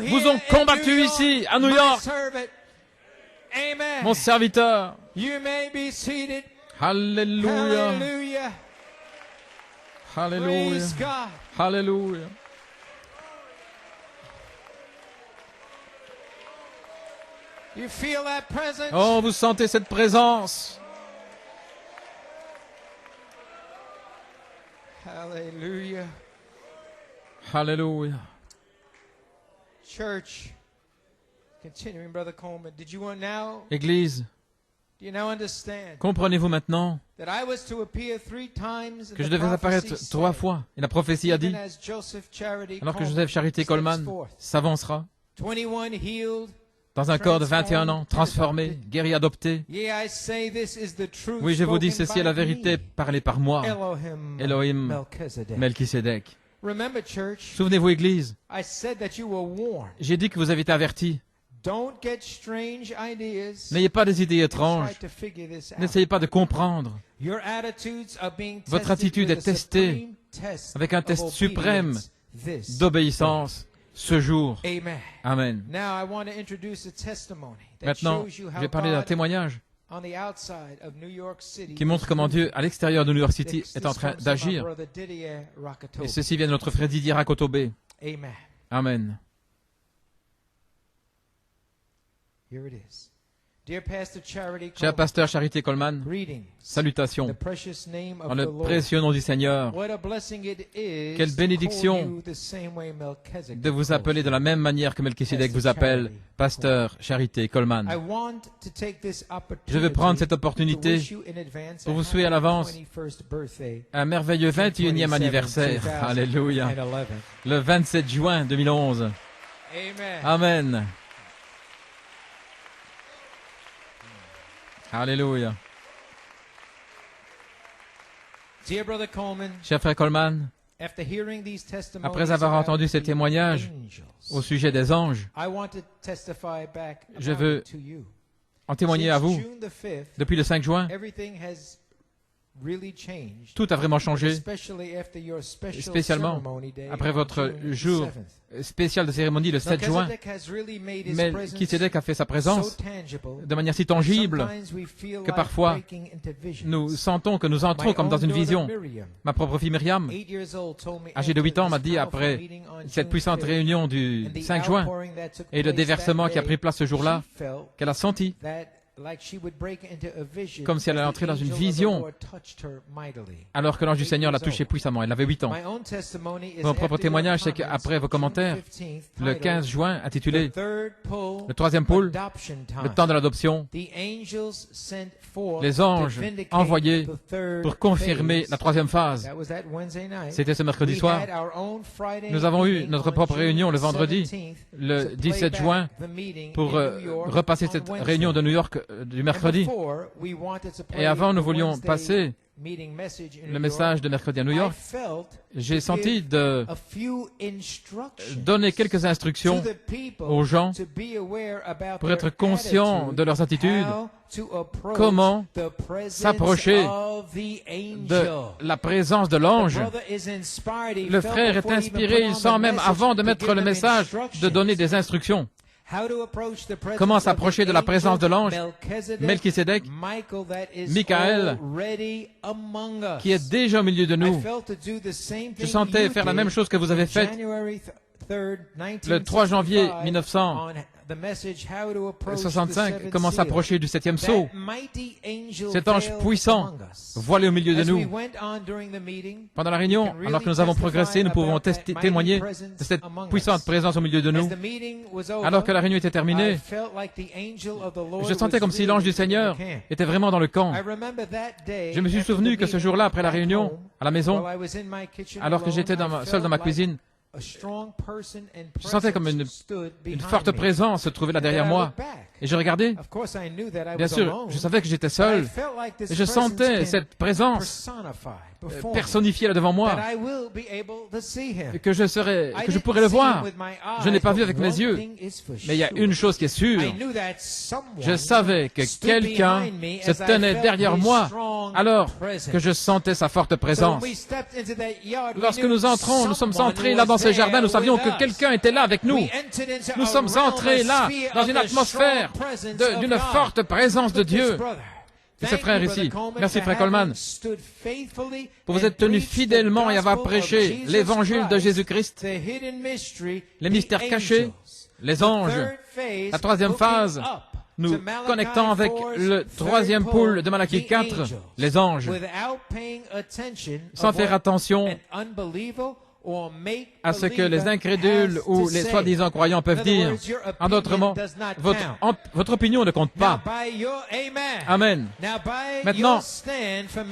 vous ont combattu ici, à New York. Mon serviteur. Alléluia. Alléluia. Alléluia. Oh, vous sentez cette présence. Hallelujah. Alléluia. Church, continuing, Brother Coleman, did you now, Église, do you now understand comprenez-vous maintenant that I was to appear 3 times que je and the devais apparaître prophecy 3 said, fois? Et la prophétie a dit, even as Joseph Charity alors que Coleman Joseph Charité steps Coleman forth, s'avancera 21 healed, dans un corps de 21 ans, transformé, guéri, adopté. yeah, I say this is the truth Oui, je vous dis, spoken ceci est la by vérité me, parlée par moi, Elohim Elohim Melchizedek. Melchisédek. Remember, church, Souvenez-vous, Église, I said that you were warned. j'ai dit que vous avez été avertis. Don't get strange ideas. N'ayez pas des idées étranges. Try to figure this out. N'essayez pas de comprendre. Your attitudes are being Votre tested attitude with est a testée supreme test avec un of test suprême this d'obéissance ce jour. day. Amen. Amen. Now I want to introduce a testimony that Maintenant, shows you je how vais parler d'un God témoignage on the outside of New York City qui montre comment Dieu, à l'extérieur de New York City, This est en train comes from our d'agir. brother Didier Rakatobi. Et ceci vient de notre frère Didier Rakotobe. Amen. Amen. Here it is. Dear Pastor Charity Cher Coleman, pasteur Charité Coleman, greetings. salutations. The precious name of Dans the le Lord. précieux nom du Seigneur, What a blessing it is Quelle to bénédiction call you the same way Melchizedek de vous appeler de la même manière que Melchisédek vous appelle, pasteur Charité I Coleman. want to take this Je veux prendre cette opportunity opportunité to wish you in advance pour a vous souhaiter à happy l'avance 21st birthday un merveilleux 21e anniversaire. Alléluia. 2011. Le 27 juin 2011. Amen. Amen. Alléluia. Dear Brother Coleman, Cher frère Coleman, after hearing these testimonies après avoir about entendu ces the témoignages angels, au sujet des anges, I want to testify back je about veux it to you. en témoigner à Since vous. June the 5th, Depuis le 5 juin, everything has really changed, tout a vraiment changé, especially after your special spécialement ceremony day après on votre June jour 7th. spécial de cérémonie le 7 juin. Melchizedek has really made his Melchisédek a fait sa presence présence so tangible, de manière si tangible sometimes we feel que like parfois, breaking into visions. nous sentons que nous entrons My comme dans own une daughter vision. Miriam, Ma propre fille Myriam, 8 years old, told me âgée de 8 after ans, m'a this dit powerful après meeting on cette June puissante 5th, réunion du and the 5 juin outpouring that took et le place déversement that qui a pris place ce jour-là, she felt qu'elle a senti that like she would break into a vision comme si elle allait as the entrer dans une angel of the vision Lord touched her mightily. alors que l'ange du Seigneur l'a touchée puissamment. Elle avait 8 ans. My own testimony is Mon propre after témoignage, your c'est comments qu'après vos on commentaires, June 15th, le titled 15 juin, intitulé The Third Pull, le troisième pôle, Adoption Time. le temps de l'adoption, The angels sent forth les to anges vindicate envoyés the third pour confirmer phase. la troisième phase. That was that Wednesday night. C'était ce mercredi We soir. had our own Friday Nous avons eu meeting notre on propre June réunion le vendredi, 17th le to 17 play juin, back the meeting pour in New York repasser on cette Wednesday. réunion de New York du And mercredi. before, we wanted to play Et avant, nous the voulions Wednesday passer meeting message in New le message York. de mercredi à New I York. felt J'ai to senti give de a few instructions donner quelques instructions to the people aux gens to be aware about pour their être conscients attitude, de leurs attitudes, how to approach comment the presence s'approcher of the de angel. la présence de l'ange. Le frère est inspiré, il sent même avant de mettre le message, de donner des instructions. Comment s'approcher de la présence de l'ange, Melchisédek, Michael, qui est déjà au milieu de nous. Je sentais faire la même chose que vous avez faite le 3 janvier 1965, comment s'approcher du 7e sceau. Cet ange puissant, voilé au milieu de nous. Pendant la réunion, alors que nous avons progressé, nous pouvons témoigner de cette puissante présence au milieu de nous. Alors que la réunion était terminée, je sentais comme si l'ange du Seigneur était vraiment dans le camp. Je me suis souvenu que ce jour-là, après la réunion, à la maison, alors que j'étais seul dans ma cuisine, je sentais comme une forte présence se trouvait là derrière moi. Et je regardais. Bien sûr, je savais que j'étais seul. Et je sentais cette présence personnifiée là devant moi. Et que je pourrais le voir. Je ne l'ai pas vu avec mes yeux. Mais il y a une chose qui est sûre. Je savais que quelqu'un se tenait derrière moi alors que je sentais sa forte présence. Lorsque nous entrons, nous sommes entrés là dans ce jardin, nous savions que quelqu'un était là avec nous. Nous sommes entrés là dans une atmosphère d'une forte présence de Dieu. Et ce frère ici, merci frère Coleman, pour vous être tenu fidèlement et avoir prêché l'évangile de Jésus-Christ, les mystères cachés, les anges, la troisième phase, nous connectant avec le troisième pôle de Malachie 4, les anges, sans faire attention à ce que les incrédules ou les soi-disant croyants peuvent dire. En d'autres mots, votre opinion ne compte pas. Amen. Maintenant,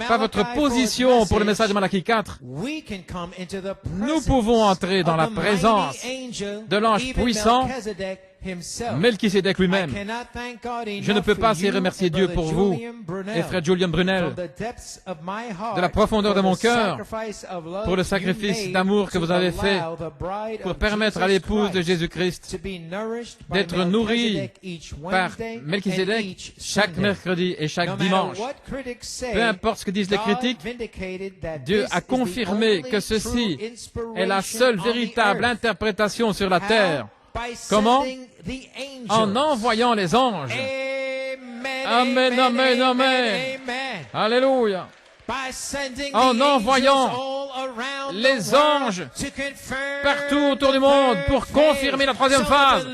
par votre position pour le message de Malachie 4, nous pouvons entrer dans la présence de l'ange puissant, Melchisédek lui-même. Je ne peux pas assez remercier Dieu pour vous et frère Julian Brunel de la profondeur de mon cœur pour le sacrifice d'amour que vous avez fait pour permettre à l'épouse de Jésus-Christ d'être nourrie par Melchisédek chaque mercredi et chaque dimanche. Peu importe ce que disent les critiques, Dieu a confirmé que ceci est la seule véritable interprétation sur la terre. Comment? En envoyant les anges. Amen, amen, amen. Alléluia. En envoyant les anges partout autour du monde pour confirmer la troisième phase.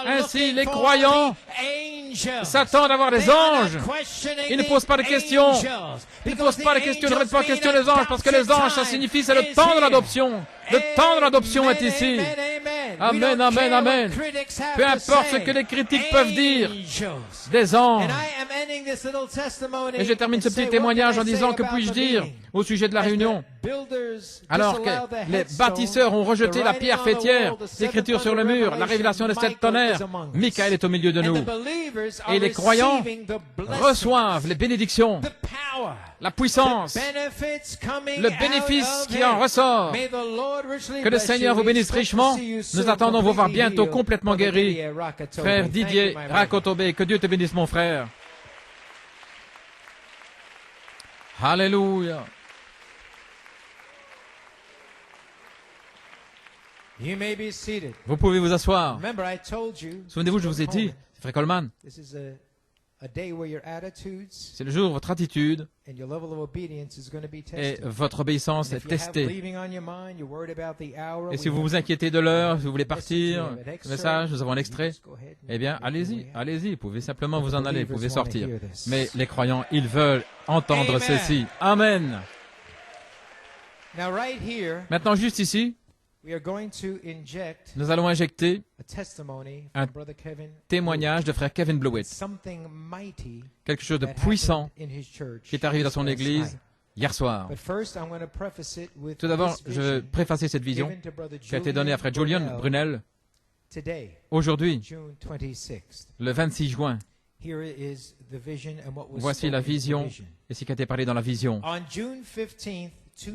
Ainsi, les croyants s'attendent à voir les anges. Ils ne posent pas de questions. Ils ne posent pas de questions, ils ne remettent pas de questions les anges, parce que les anges, ça signifie, c'est le temps de l'adoption. Le temps de l'adoption est ici. Amen, amen, amen. Peu importe ce que les critiques peuvent dire des anges. Et je termine ce petit témoignage en disant que puis-je dire au sujet de la réunion. Alors que les bâtisseurs ont rejeté la pierre fêtière, l'écriture sur le mur, la révélation des 7 tonnerres, Michael est au milieu de nous. Et les croyants reçoivent les bénédictions, la puissance, le bénéfice qui en ressort. Que le Seigneur vous bénisse richement. Nous attendons vous voir bientôt complètement guéri. Frère Didier Rakotobe, que Dieu te bénisse mon frère. Alléluia. Vous pouvez vous asseoir. Souvenez-vous, je vous ai dit, frère Coleman, c'est le jour où votre attitude et votre obéissance est testée. Et si vous vous inquiétez de l'heure, si vous voulez partir, le message, nous avons un extrait, eh bien, allez-y, allez-y, vous pouvez simplement vous en aller, vous pouvez sortir. Mais les croyants, ils veulent entendre ceci. Amen. Maintenant, juste ici, nous allons injecter un témoignage de frère Kevin Blewett, quelque chose de puissant qui est arrivé dans son église hier soir. Tout d'abord, je veux préfacer cette vision qui a été donnée à frère Julian Brunel aujourd'hui, le 26 juin. Voici la vision et ce qui a été parlé dans la vision.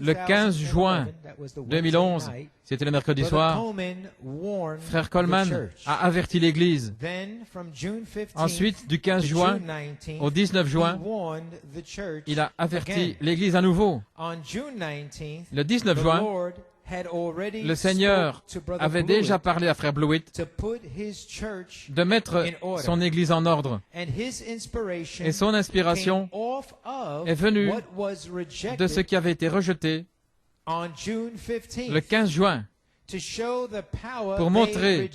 Le 15 juin 2011, c'était le mercredi soir, frère Coleman a averti l'Église. Ensuite, du 15 juin au 19 juin, il a averti l'Église à nouveau. Le 19 juin, le Seigneur avait déjà parlé à frère Blewett de mettre son Église en ordre. Et son inspiration est venue de ce qui avait été rejeté le 15 juin pour montrer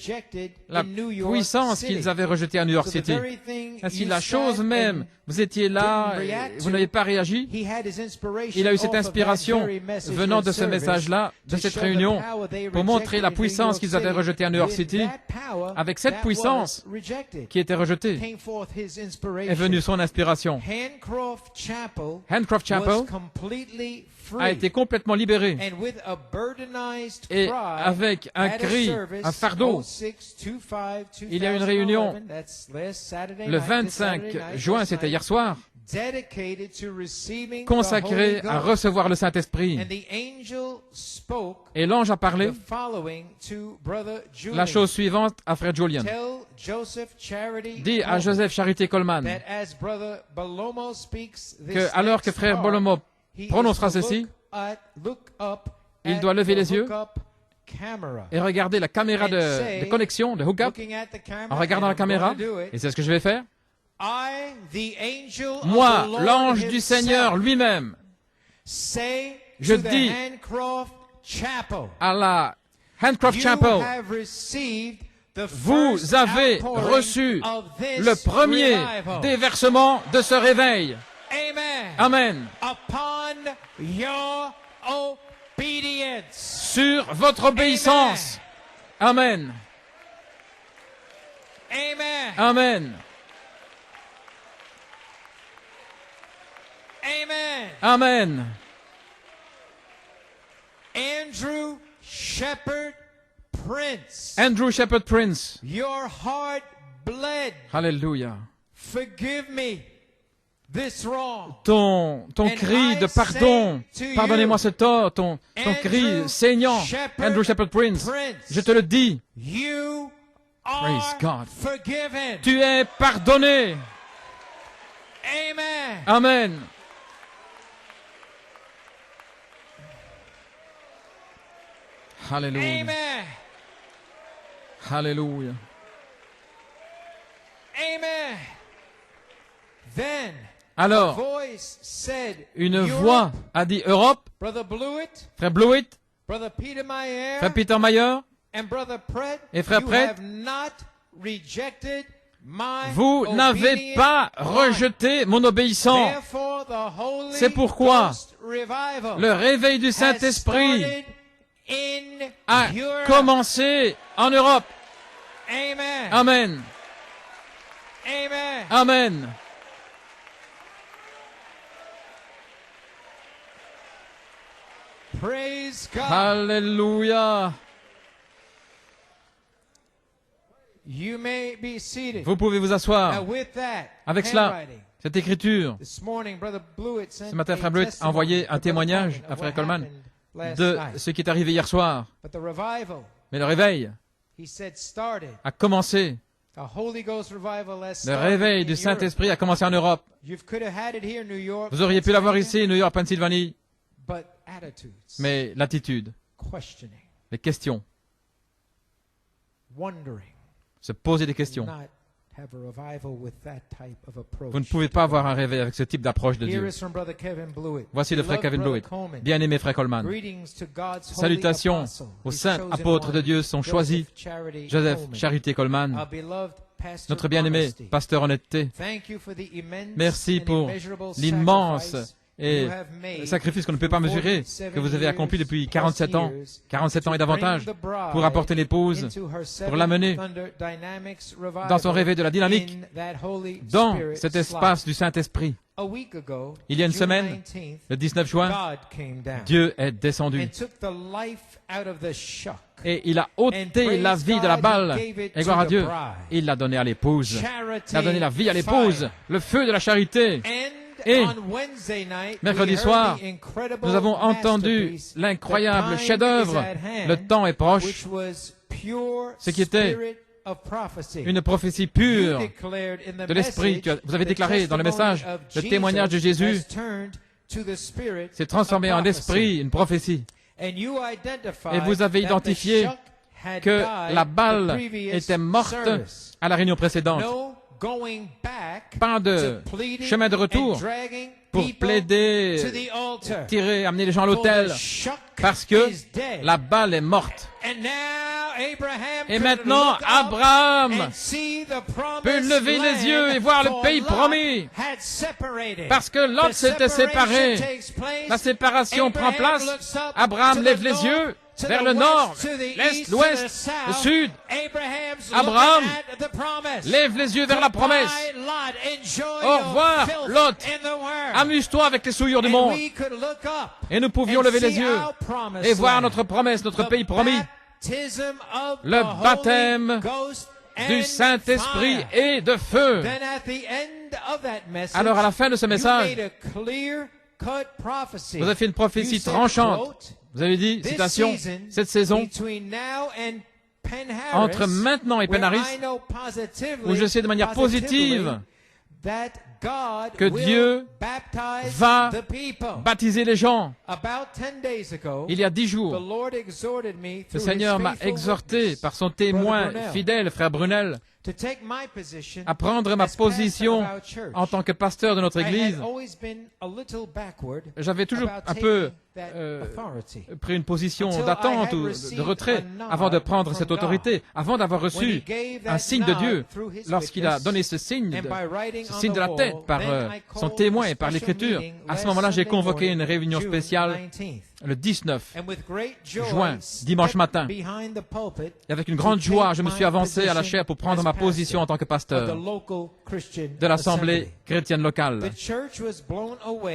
la puissance qu'ils avaient rejetée à New York City. Ainsi, la chose même, vous étiez là, vous n'avez pas réagi. Il a eu cette inspiration venant de ce message-là, de cette réunion, pour montrer la puissance qu'ils avaient rejetée à New York City. Avec cette puissance qui était rejetée, est venue son inspiration. Handcroft Chapel a été complètement libéré. Et avec un cri, un fardeau, il y a une réunion le 25 juin, c'était hier soir, consacrée à recevoir le Saint-Esprit. Et l'ange a parlé la chose suivante à frère Julian. Dit à Joseph Charité Coleman que alors que frère Bolomo prononcera ceci, il doit lever les yeux et regarder la caméra de connexion, de hook-up, en regardant la caméra, et c'est ce que je vais faire. Moi, l'ange du Seigneur lui-même, je dis à la Handcroft Chapel, vous avez reçu le premier déversement de ce réveil. Amen. Sur votre obéissance. Amen. Amen. Amen. Andrew Shepherd Prince. Andrew Shepherd Prince. Your heart bled. Alléluia. Forgive me this wrong. Ton cri de pardon, pardonnez-moi ce tort, ton cri saignant, Andrew Shepherd Prince, je te le dis, You praise are God, forgiven. tu es pardonné. Amen. Amen. Alléluia. Amen. Alléluia. Amen. Then Alors, voice said, une Europe, voix a dit Europe, Brother Blewett, frère Blewett, Brother Peter Mayer, frère Peter Mayer, and Brother Pratt, et frère you Pratt, have not rejected my vous n'avez obedient pas heart. rejeté mon obéissant. Therefore, the Holy C'est pourquoi Ghost revival le réveil du has Saint-Esprit started in a Europe. commencé en Europe. Amen. Amen. Amen. Amen. Praise God. Alléluia. You may be seated. Vous pouvez vous Now, asseoir. with that Avec cela, handwriting, cette écriture, this morning, Brother Blewett sent ce matin, a frère Blewett a testimony envoyé to un Brother témoignage Coleman à of frère what Coleman happened last de night. ce qui est arrivé hier soir. But the revival, Mais le réveil he said, started. a commencé. A Holy Ghost revival has Le started réveil in du Europe. Saint-Esprit a commencé en Europe. You could have had it here, New York, Vous auriez pu l'avoir Pennsylvania, ici, New York, Pennsylvanie. but attitudes, Mais l'attitude, questioning, les questions, wondering, se poser des questions. not have a revival with that type of approach. Vous ne pouvez pas avoir un réveil avec ce type d'approche de Here Dieu. is from Brother Kevin Blewett. Voici le frère Beloved Kevin Brother Blewett. Coleman, Bien-aimé frère Coleman. greetings to God's holy Salutations apostle, aux his saints chosen apôtres de one, Dieu, son choisi, Joseph Charity Joseph Coleman. Charité Our Coleman, beloved Pastor notre bien-aimé Honesty. pasteur honnêteté. Thank you for the immense Merci and pour immeasurable l'immense sacrifice et you have made sacrifice qu'on ne peut pas mesurer, que vous avez accompli depuis 47 ans et davantage, pour apporter l'épouse, pour l'amener dans son réveil de la dynamique, dans cet espace du Saint-Esprit. Il y a une semaine, le 19 juin, Dieu est descendu et il a ôté la vie de la balle. Et gloire à Dieu, il l'a donné à l'épouse. Il a donné la vie à l'épouse, le feu de la charité. Et mercredi soir, nous avons entendu l'incroyable chef-d'œuvre. Le temps est proche, ce qui était une prophétie pure de l'Esprit. Vous avez déclaré dans le message, le témoignage de Jésus s'est transformé en esprit, une prophétie. Et vous avez identifié que la balle était morte à la réunion précédente. Pas de chemin de retour pour plaider, tirer, amener les gens à l'autel, parce que la balle est morte. Et maintenant, Abraham peut lever les yeux et voir le pays promis, parce que Lot s'était séparé. La séparation prend place. Abraham lève les yeux vers le nord, l'est, l'ouest, le sud. Abraham lève les yeux vers la promesse. Au revoir, Lot. Amuse-toi avec les souillures du monde. Et nous pouvions lever les yeux et voir notre promesse, notre pays promis. Le baptême du Saint-Esprit et de feu. Alors à la fin de ce message, vous avez fait une prophétie tranchante. Vous avez dit, citation, cette saison, entre maintenant et Penharis, où je sais de manière positive que Dieu va baptiser les gens. Il y a 10 jours, le Seigneur m'a exhorté par son témoin fidèle, frère Brunel, à prendre ma position en tant que pasteur de notre Église. J'avais toujours un peu pris une position d'attente ou de retrait avant de prendre cette autorité, avant d'avoir reçu un signe de Dieu, lorsqu'il a donné ce signe de la tête par son témoin et par l'écriture. À ce moment-là, j'ai convoqué une réunion spéciale le 19 juin, dimanche matin. Et avec une grande joie, je me suis avancé à la chaire pour prendre ma position en tant que pasteur de l'Assemblée chrétienne locale.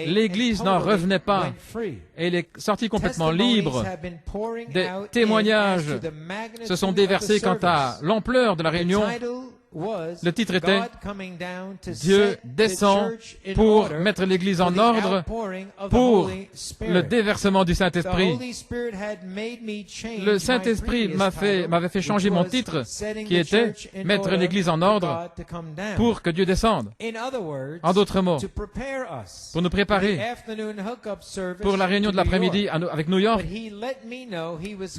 L'Église n'en revenait pas et elle est sortie complètement libre. Des témoignages se sont déversés quant à l'ampleur de la réunion. Le titre était « Dieu descend pour mettre l'Église en ordre pour le déversement du Saint-Esprit ». Le Saint-Esprit m'avait fait changer mon titre qui était « Mettre l'Église en ordre pour que Dieu descende ». En d'autres mots, pour nous préparer pour la réunion de l'après-midi avec New York,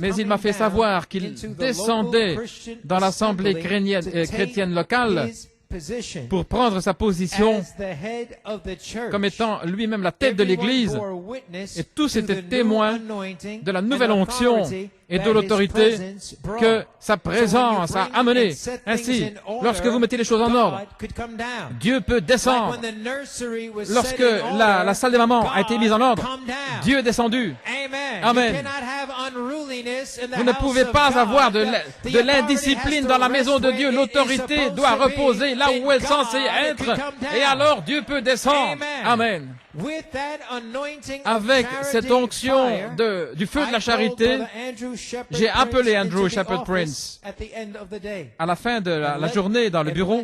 mais il m'a fait savoir qu'il descendait dans l'Assemblée chrétienne locale pour prendre sa position comme étant lui-même la tête de l'Église. Et tous étaient témoins de la nouvelle onction et de l'autorité que sa présence a amené. Ainsi, lorsque vous mettez les choses en ordre, Dieu peut descendre. Lorsque la salle des mamans a été mise en ordre, Dieu est descendu. Amen. Vous ne pouvez pas avoir de l'indiscipline dans la maison de Dieu. L'autorité doit reposer là où elle est censée être. Et alors Dieu peut descendre. Amen. Avec cette onction du feu de la charité, j'ai appelé Andrew Shepherd Prince à la fin de la journée dans le bureau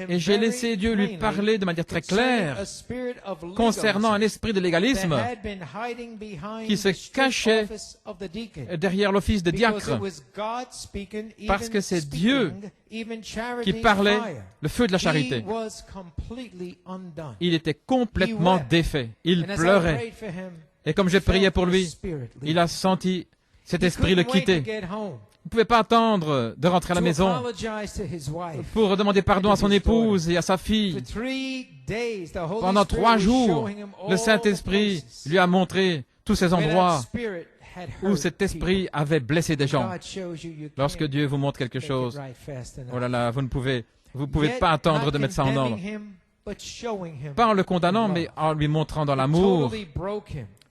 et j'ai laissé Dieu lui parler de manière très claire concernant un esprit de légalisme qui se cachait derrière l'office de diacre parce que c'est Dieu qui parlait le feu de la charité. Il était complètement défait. Il pleurait. Et comme j'ai prié pour lui, il a senti cet esprit le quitter. Vous ne pouvez pas attendre de rentrer à la maison pour demander pardon à son épouse et à sa fille. Pendant 3 jours, le Saint-Esprit lui a montré tous ces endroits où cet esprit avait blessé des gens. Lorsque Dieu vous montre quelque chose, oh là là, vous ne pouvez pas attendre de mettre ça en ordre. Pas en le condamnant, mais en lui montrant dans l'amour.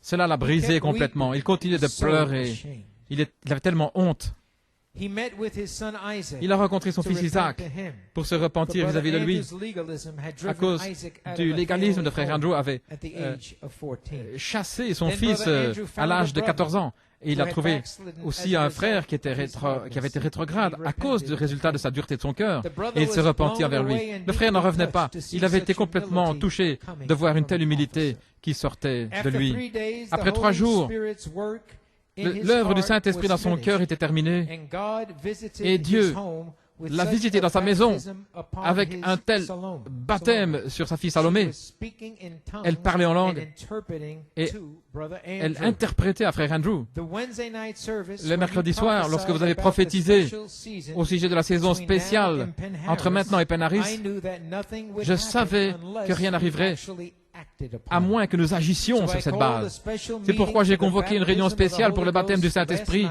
Cela l'a brisé complètement. Il continuait de pleurer. Il avait tellement honte. Il a rencontré son fils Isaac pour se repentir vis-à-vis de lui à cause du légalisme de frère Andrew avait chassé son fils à l'âge de 14 ans. Et il a trouvé aussi un frère qui avait été rétrograde à cause du résultat de sa dureté de son cœur. Et il se repentit envers lui. Le frère n'en revenait pas. Il avait été complètement touché de voir une telle humilité qui sortait de lui. Après 3 jours, l'œuvre du Saint-Esprit dans son cœur était terminée. Et Dieu l'a visité dans sa maison avec un tel baptême sur sa fille Salomé. Elle parlait en langue et elle interprétait à frère Andrew. Le mercredi soir, lorsque vous avez prophétisé au sujet de la saison spéciale entre maintenant et Penn-Harris, je savais que rien n'arriverait à moins que nous agissions sur cette base. C'est pourquoi j'ai convoqué une réunion spéciale pour le baptême du Saint-Esprit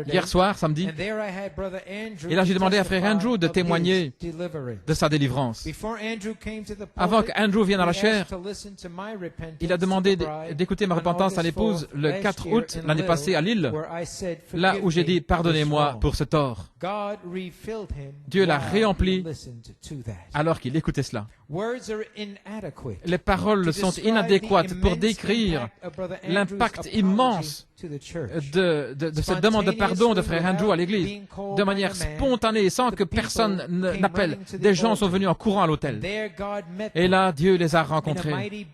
hier soir, samedi. Et là, j'ai demandé à frère Andrew de témoigner de sa délivrance. Avant qu'Andrew vienne à la chaire, il a demandé d'écouter ma repentance à l'épouse le 4 août l'année passée à Lille, là où j'ai dit « Pardonnez-moi pour ce tort ». Dieu l'a réempli alors qu'il écoutait cela. Les paroles sont inadéquates pour décrire l'impact immense de cette demande de pardon de frère Andrew à l'Église, de manière spontanée, sans que personne n'appelle. Des gens sont venus en courant à l'autel. Et là, Dieu les a rencontrés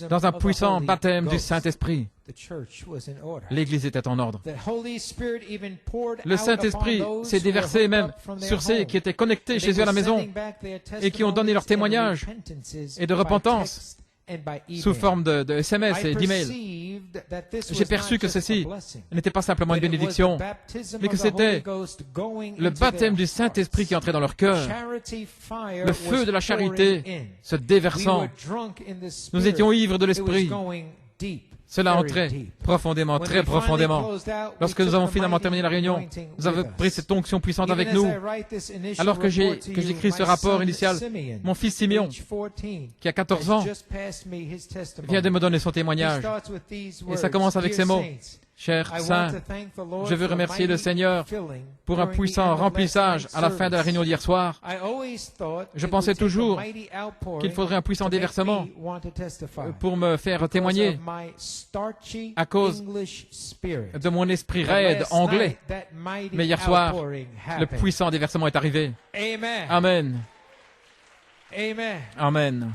dans un puissant baptême du Saint-Esprit. L'Église était en ordre. Le Saint-Esprit s'est déversé même sur ceux qui étaient connectés chez eux à la maison et qui ont donné leur témoignage et de repentance sous forme de SMS et d'email. J'ai perçu que ceci n'était pas simplement une bénédiction, mais que c'était le baptême du Saint-Esprit qui entrait dans leur cœur, le feu de la charité se déversant. Nous étions ivres de l'Esprit. Cela entrait profondément, très profondément. Lorsque nous avons finalement terminé la réunion, nous avons pris cette onction puissante avec nous. Alors que j'écris ce rapport initial, mon fils Simeon, qui a 14 ans, vient de me donner son témoignage. Et ça commence avec ces mots. Chers saints, je veux remercier le Seigneur pour un puissant remplissage à la fin de la réunion d'hier soir. Je pensais toujours qu'il faudrait un puissant déversement pour me faire témoigner à cause de mon esprit raide anglais. Mais hier soir, le puissant déversement est arrivé. Amen. Amen.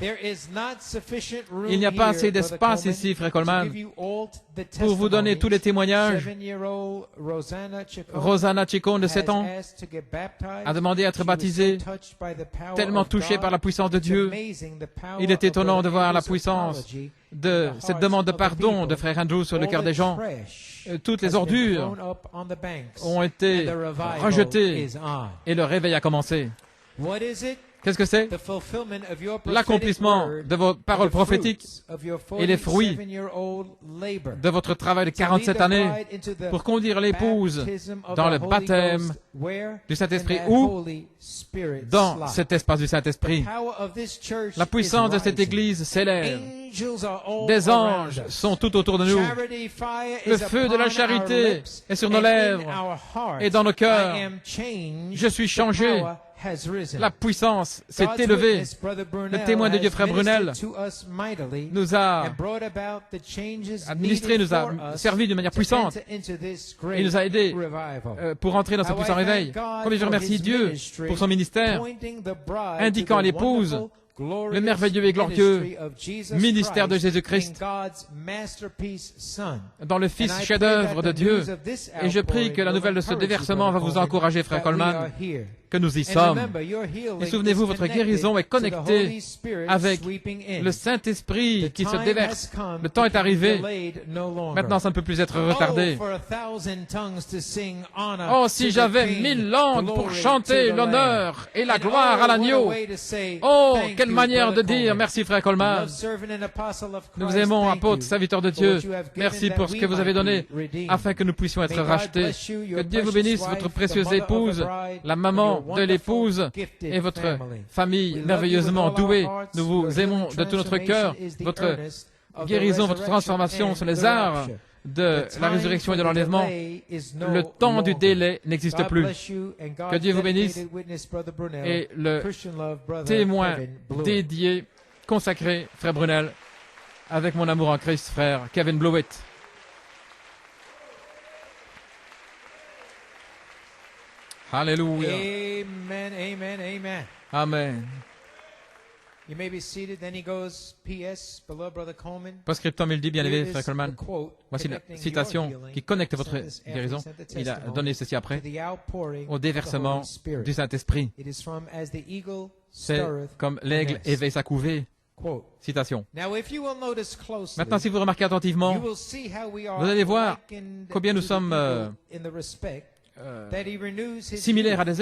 Il n'y a pas assez d'espace ici, Frère Coleman, pour vous donner tous les témoignages. Rosanna Chicone, de 7 ans, a demandé à être baptisée, tellement touchée par la puissance de Dieu. Il est étonnant de voir la puissance de cette demande de pardon de Frère Andrew sur le cœur des gens. Toutes les ordures ont été rejetées et le réveil a commencé. Qu'est-ce que c'est? L'accomplissement de vos paroles prophétiques et les fruits de votre travail de 47 années pour conduire l'épouse dans le baptême du Saint-Esprit ou dans cet espace du Saint-Esprit. La puissance de cette Église s'élève. Des anges sont tout autour de nous. Le feu de la charité est sur nos lèvres et dans nos cœurs. Je suis changé. La puissance s'est élevée. Le témoin de Dieu, Frère Brunel, nous a administré, nous a servi d'une manière puissante et nous a aidés pour entrer dans ce puissant réveil. Combien je remercie Dieu pour son ministère, indiquant à l'épouse le merveilleux et glorieux ministère de Jésus-Christ dans le Fils chef-d'œuvre de Dieu. Et je prie que la nouvelle de ce déversement va vous encourager, Frère Coleman, que nous y sommes. Et souvenez-vous, votre guérison est connectée avec le Saint-Esprit qui se déverse. Le temps est arrivé. Maintenant, ça ne peut plus être retardé. Oh, si j'avais 1000 langues pour chanter l'honneur et la gloire à l'agneau. Oh, quelle manière de dire merci, Frère Coleman. Nous vous aimons, apôtre, serviteur de Dieu. Merci pour ce que vous avez donné afin que nous puissions être rachetés. Que Dieu vous bénisse, votre précieuse épouse, la maman de l'épouse et votre famille merveilleusement douée. Nous vous aimons de tout notre cœur. Votre guérison, votre transformation sont les arts de la résurrection et de l'enlèvement. Le temps du délai n'existe plus. Que Dieu vous bénisse. Et le témoin dédié, consacré, Frère Brunel, avec mon amour en Christ, Frère Kevin Blewett. Alléluia. Amen, amen, amen. Amen. You may be seated. Then he goes, P.S. Beloved Brother Coleman. Postscriptum, il dit, bien-aimé, Here is Frère Coleman, the quote voici la connecting citation your healing. qui connecte votre Said this after guérison. he sent the Il a testimony donné ceci après, to the outpouring au of the déversement Holy Spirit. du Saint-Esprit. It is from as the eagle C'est stirreth comme the l'aigle nest. éveille sa couvée. Quote. Citation. Now, if you will notice closely, Maintenant, si vous remarquez attentivement, you will see how we are vous allez voir likened combien nous to the sommes eagle in the respect that he renews his similaires à youth.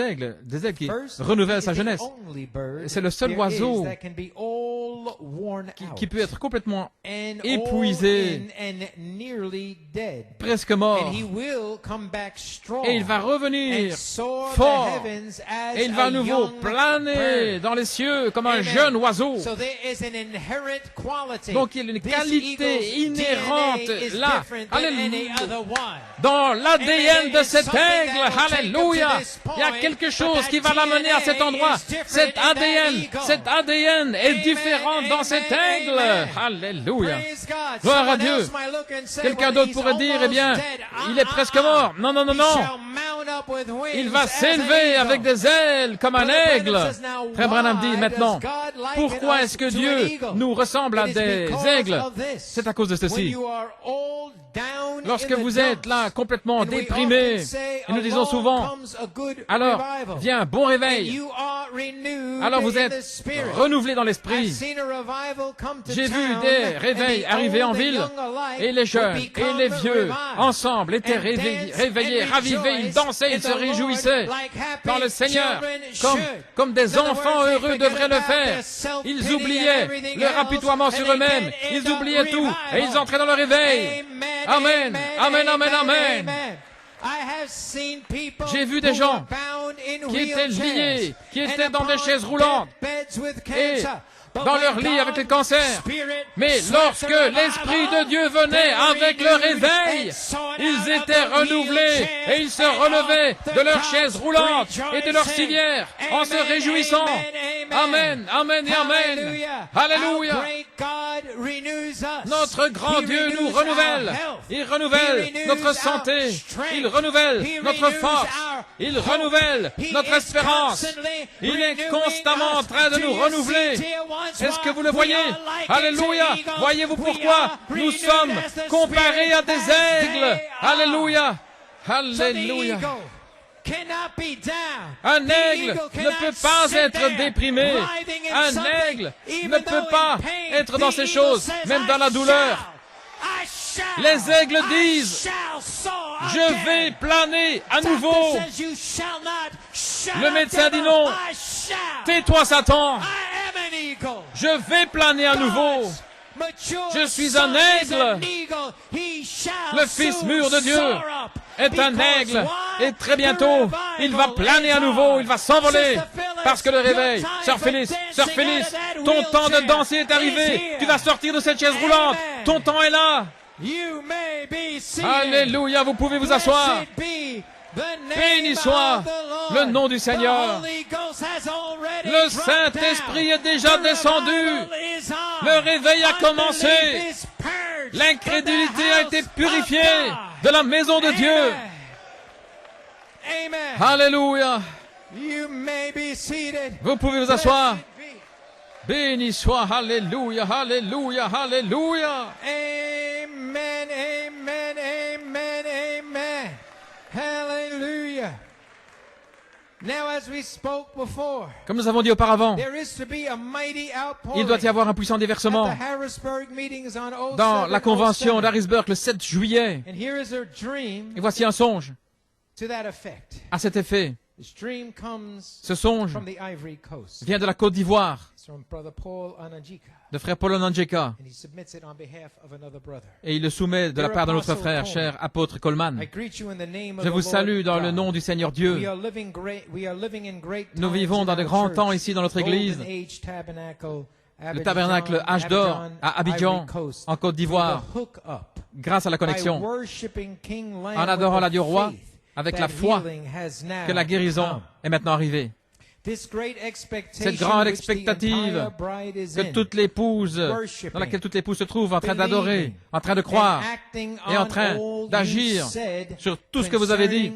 des aigles qui First, renouvellent he sa is the jeunesse. only bird C'est le seul there oiseau is that can be all worn qui out peut être complètement and épuisé, all in and nearly dead. presque mort, And he will come back strong et il va revenir and soar fort, the heavens as et il va a à nouveau young planer bird. dans les cieux comme un Amen. jeune oiseau. So there is an inherent quality. Donc il y a une This qualité eagle's inhérente DNA is là. different than any Alléluia. other one. Dans l'ADN de Amen. cet Something aigle, that will take him alléluia, to this il y a point, quelque but chose that qui va l'amener à cet DNA endroit. is different Cet in that ADN, cet ADN est Amen, différent dans cet amen, aigle. amen. Alléluia. Praise God. Gloire à Someone Dieu. else might look and say, Quelqu'un well, d'autre he's pourrait dire, eh bien, almost dead. il est presque mort. Non, non, non, He non. shall mount up with wings Il va as an s'élever eagle. avec des ailes comme un Brother aigle. Branham says, now, Frère Branham dit why maintenant, does God liken pourquoi us est-ce que to an Dieu eagle? nous ressemble à It is des because aigles? of this. C'est à cause de When ceci. you are all down Lorsque in the vous êtes là dumps, complètement and we déprimé, often say, et nous disons along souvent, comes a good alors revival. vient un bon And réveil. you are renewed Alors vous in the êtes spirit. renouvelé dans I've l'esprit. seen a revival come to J'ai vu town, des réveils and the arriver en old and ville, young alike et les jeunes would et become les vieux, revived. ensemble, étaient And réveillés, dance and ravivés, ils rejoice dansaient, in ils se the Lord réjouissaient like happy dans le Seigneur, children should. comme des In other enfants words, they heureux forget devraient le about faire. their Ils oubliaient leur apitoiement sur eux-mêmes. Ils oubliaient tout et ils entraient dans le réveil. Amen, amen, amen, amen. J'ai vu des gens qui étaient liés, qui étaient dans des chaises roulantes et dans leur lit avec le cancer. Mais lorsque l'Esprit de Dieu venait avec le réveil, ils étaient renouvelés et ils se relevaient de leurs chaises roulantes et de leurs civières en se réjouissant. Amen, amen et amen. Alléluia. Notre grand Dieu nous renouvelle. Il renouvelle notre santé. Il renouvelle notre force. Il renouvelle notre espérance. Il est constamment en train de nous renouveler. Est-ce que vous le voyez? Alléluia. Voyez-vous pourquoi nous sommes comparés à des aigles? Alléluia. Alléluia. Un aigle ne peut pas être déprimé. Un aigle ne peut pas être dans ces choses, même dans la douleur. Les aigles disent, je vais planer à nouveau. Le médecin dit non. Tais-toi, Satan. Je vais planer à nouveau. Je suis un aigle. Le Fils mûr de Dieu est un aigle. Et très bientôt, il va planer à nouveau. Il va s'envoler. Parce que le réveil, Sœur Phyllis, ton temps de danser est arrivé. Tu vas sortir de cette chaise roulante. Ton temps est là. Alléluia, vous pouvez vous asseoir. Béni soit le nom du Seigneur. Le Saint-Esprit est déjà descendu. Le réveil a commencé. L'incrédulité a été purifiée de la maison de Dieu. Alléluia. Vous pouvez vous asseoir. Béni soit, alléluia, alléluia, alléluia. Amen, amen, amen, amen. Hallelujah. Now, as we spoke before, comme nous avons dit auparavant, there is to be a mighty outpouring il doit y avoir un puissant déversement at the Harrisburg meetings on dans la convention 07-07. d'Harrisburg le 7 juillet. And here is a dream Et voici un songe to that effect. à cet effet. This dream comes Ce songe from the Ivory Coast. vient de la Côte d'Ivoire, It's from Brother Paul Ananjika. de frère Paul Onanjeka, And he submits it on behalf of another brother. et il le soumet de la part de notre frère, cher apôtre Coleman. I greet you in the name of Je the vous Lord salue dans le God. nom du Seigneur We Dieu. are living in great Nous times vivons in dans de our grands church. temps ici dans notre église. Golden Age Tabernacle, Le tabernacle Âge d'or à Abidjan, en Côte d'Ivoire, grâce à la connexion, en adorant la Dieu roi, avec la foi que la guérison est maintenant arrivée. Cette grande expectative que toute l'épouse, dans laquelle toute l'épouse se trouve, en train d'adorer, en train de croire et en train d'agir sur tout ce que vous avez dit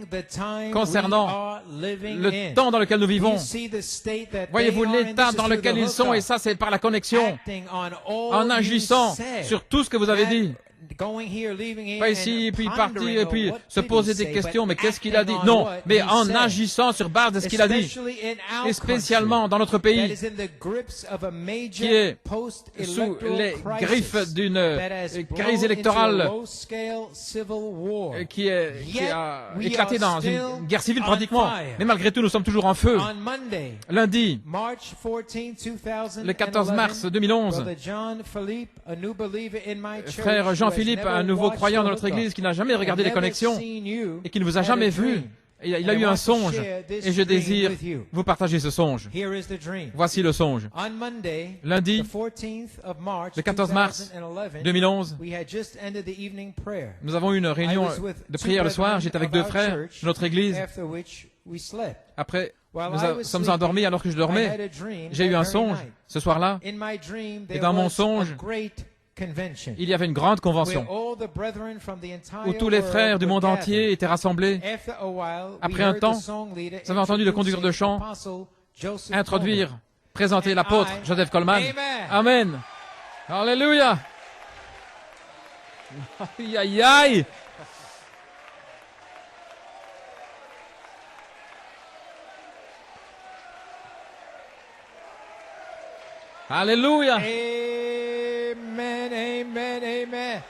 concernant le temps dans lequel nous vivons. Voyez-vous l'état dans lequel ils sont, et ça c'est par la connexion, en agissant sur tout ce que vous avez dit. Pas ici, et puis partir, et puis se poser des questions, mais qu'est-ce qu'il a dit? Non, mais en agissant sur base de ce qu'il a dit. Et spécialement dans notre pays, qui est sous les griffes d'une crise électorale qui a éclaté dans une guerre civile pratiquement. Mais malgré tout, nous sommes toujours en feu. Lundi, le 14 mars 2011, frère Jean-Philippe, un nouveau croyant dans notre église qui n'a jamais regardé les connexions et qui ne vous a jamais vu, il a eu un songe, et je désire vous partager ce songe. Voici le songe. Lundi, le 14 mars 2011, nous avons eu une réunion de prière le soir. J'étais avec deux frères de notre église. Après, nous sommes endormis alors que je dormais. J'ai eu un songe ce soir-là, et dans mon songe, il y avait une grande convention où tous les frères du monde entier étaient rassemblés. Après un temps, vous avez entendu le conducteur de chant introduire, présenter l'apôtre Joseph Coleman. Amen. Alléluia. Aïe, aïe, aïe. Alléluia. Amen, amen, amen.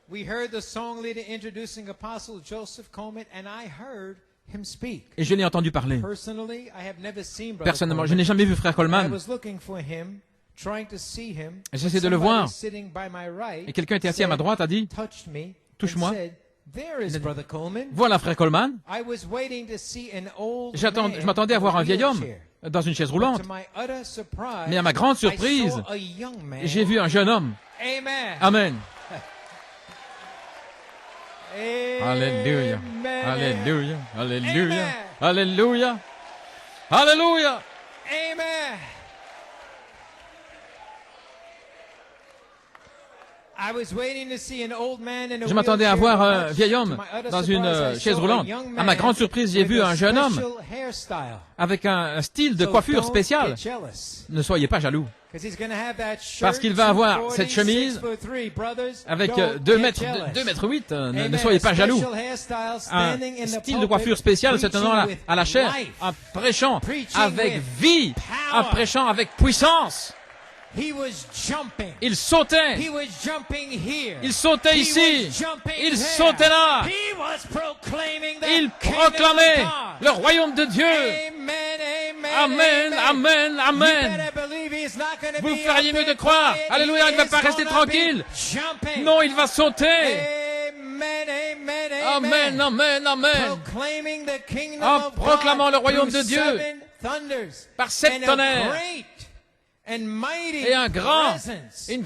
We heard the song leader introducing Apostle Joseph Coleman, and I heard him speak. Et je l'ai entendu parler. Personally, I have never seen Brother Personnellement, je Coleman. n'ai jamais vu frère I Coleman. was looking for him, trying to see him. J'essayais de le Somebody voir. sitting by my right Et quelqu'un était assis à ma said, droite, a dit, touched me, touche-moi. and said, There is Brother Coleman. voilà frère Coleman. I was waiting to see an old Je m'attendais à man voir in a un vieil homme wheelchair. dans une chaise roulante. To my utter surprise, Mais à ma grande I surprise, saw a young man. j'ai vu un jeune homme. Amen. Amen. Amen. Alléluia. Alléluia. Alléluia. Amen. Alléluia. Alléluia. Amen. I was waiting to see an old man in a Je m'attendais à wheelchair, voir un but vieil to homme my utter dans une surprise, I chaise saw roulante. a young À ma man grande surprise, j'ai with vu a un jeune homme special hairstyle. avec un style de So coiffure don't spéciale. get jealous, Ne soyez pas jaloux. 'cause he's gonna have that shirt, Parce qu'il va avoir 240, cette chemise 6'3", brothers. Avec Don't 2 get mètres, jealous. 2 mètres 8, ne Amen. soyez pas jaloux. Special hairstyle, Un standing in the style de pulpit, coiffure spécial se tenant preaching à la with chair, life. en prêchant Preaching avec with vie, en power. prêchant avec puissance. He was jumping. Il sautait, He was jumping here. il sautait He ici, was jumping il there. sautait là, He was proclaiming the il kingdom proclamait of God. le royaume de Dieu. Amen, amen, Amen, amen, You amen. better believe he's not gonna Vous be feriez up mieux de there croire. quiet. Alléluia, He il ne va is pas rester gonna be tranquille. jumping. Non, il va sauter. Amen, amen, Amen, amen, amen. Proclaiming the kingdom En of God proclamant le royaume de through Dieu. 7 thunders Par 7 and a tonnerres. great and mighty Et une grande et of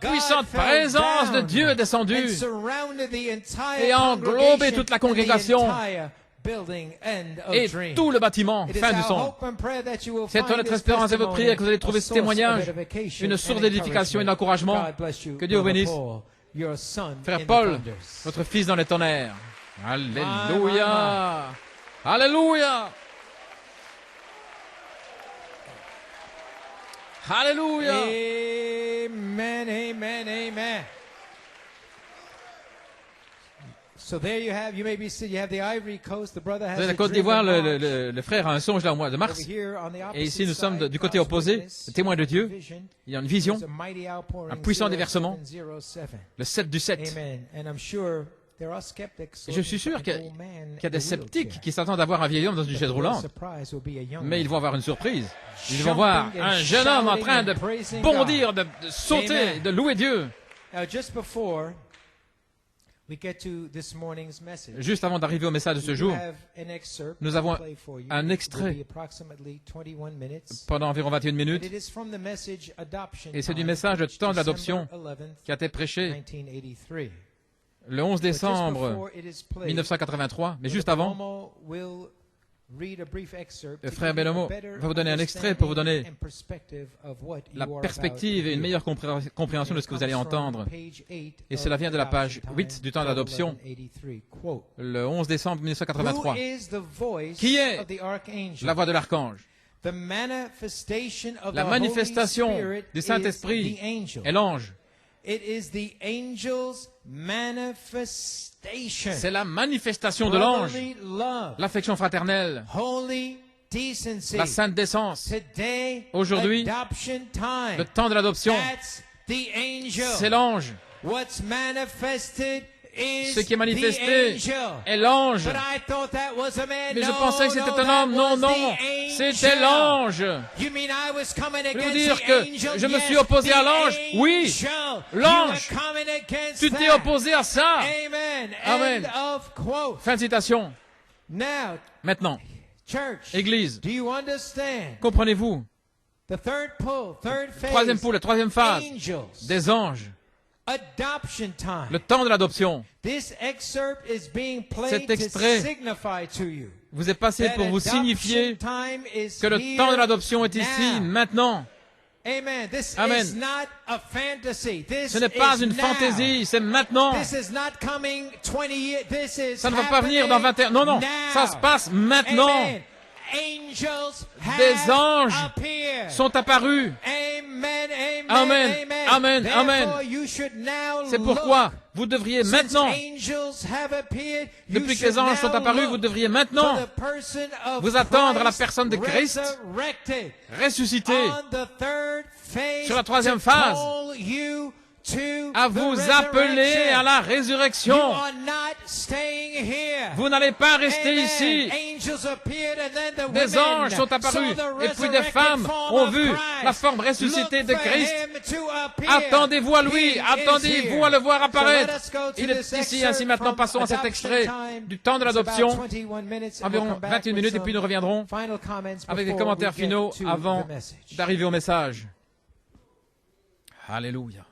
God puissante fell présence de down Dieu est descendue and surrounded the entire et a englobé toute la congrégation and the entire building end of et Dream. tout le bâtiment. It is Fin du our son. hope and prayer that you will C'est find notre this espérance et votre prière que vous allez trouver testimony ce a témoignage, source of edification une source and d'édification et encouragement. d'encouragement. God bless you, Que Dieu vous Brother bénisse. Paul, your son in Frère the Paul, thunders. votre fils dans les tonnerres. Alléluia. Alléluia. Alléluia. Amen, amen, amen. So there you have, you may be seeing, you have the Ivory Coast, the brother has Vous êtes a à Côte dream d'Ivoire, in March. le frère a un songe là au mois de Over mars. here on the Et ici, opposite nous sommes side, du côté God's opposé, witness, le témoin de Dieu. vision. Il y a une vision, There's a mighty outpouring, un puissant déversement. 0707. le 7 du 7. Amen. And I'm sure there are skeptics Et je suis sûr looking qu'il for an old man y a des in a sceptiques wheelchair. qui s'attendent à voir un vieil homme dans une But chaise the real roulante. surprise will be a young Mais ils man vont avoir une surprise. Ils vont jumping voir and un jeune homme en shouting train and de praising bondir, God. de sauter, Amen. de louer Dieu. Now, just before we get to this morning's message, Juste avant d'arriver au message de ce jour, nous avons un extrait pendant environ 21 minutes, et c'est du message de temps de l'adoption qui a été prêché le 11 décembre 1983. Mais juste avant, le frère Belomo va vous donner un extrait pour vous donner la perspective et une meilleure compréhension de ce que vous allez entendre. Et cela vient de la page 8 du temps d'adoption, le 11 décembre 1983. Qui est la voix de l'archange? La manifestation du Saint-Esprit est l'ange. C'est la manifestation de l'ange, l'affection fraternelle, la sainte décence. Aujourd'hui, le temps de l'adoption, c'est l'ange. Ce qui est manifesté est l'ange. Mais je pensais que c'était un homme. Non, non, c'était l'ange. Je veux dire que je me suis opposé à l'ange. Oui, l'ange. Tu t'es opposé à ça. Amen. Fin de citation. Maintenant, Église, comprenez-vous? Troisième pouls, la troisième phase des anges. Le temps de l'adoption. Cet extrait vous est passé pour vous signifier que le temps de l'adoption est ici, maintenant. Amen. Ce n'est pas une fantaisie, c'est maintenant. Ça ne va pas venir dans 21 ans. Non, non, ça se passe maintenant. Des anges sont apparus. Amen, amen, amen. C'est pourquoi vous devriez maintenant, depuis que les anges sont apparus, vous devriez maintenant vous attendre à la personne de Christ ressuscité sur la troisième phase à vous appeler à la résurrection. Vous n'allez pas rester ici. Des anges sont apparus et puis des femmes ont vu la forme ressuscitée de Christ. Attendez-vous à lui, attendez-vous à le voir apparaître. Il est ici, ainsi maintenant passons à cet extrait du temps de l'adoption, environ 21 minutes, et puis nous reviendrons avec des commentaires finaux avant d'arriver au message. Alléluia.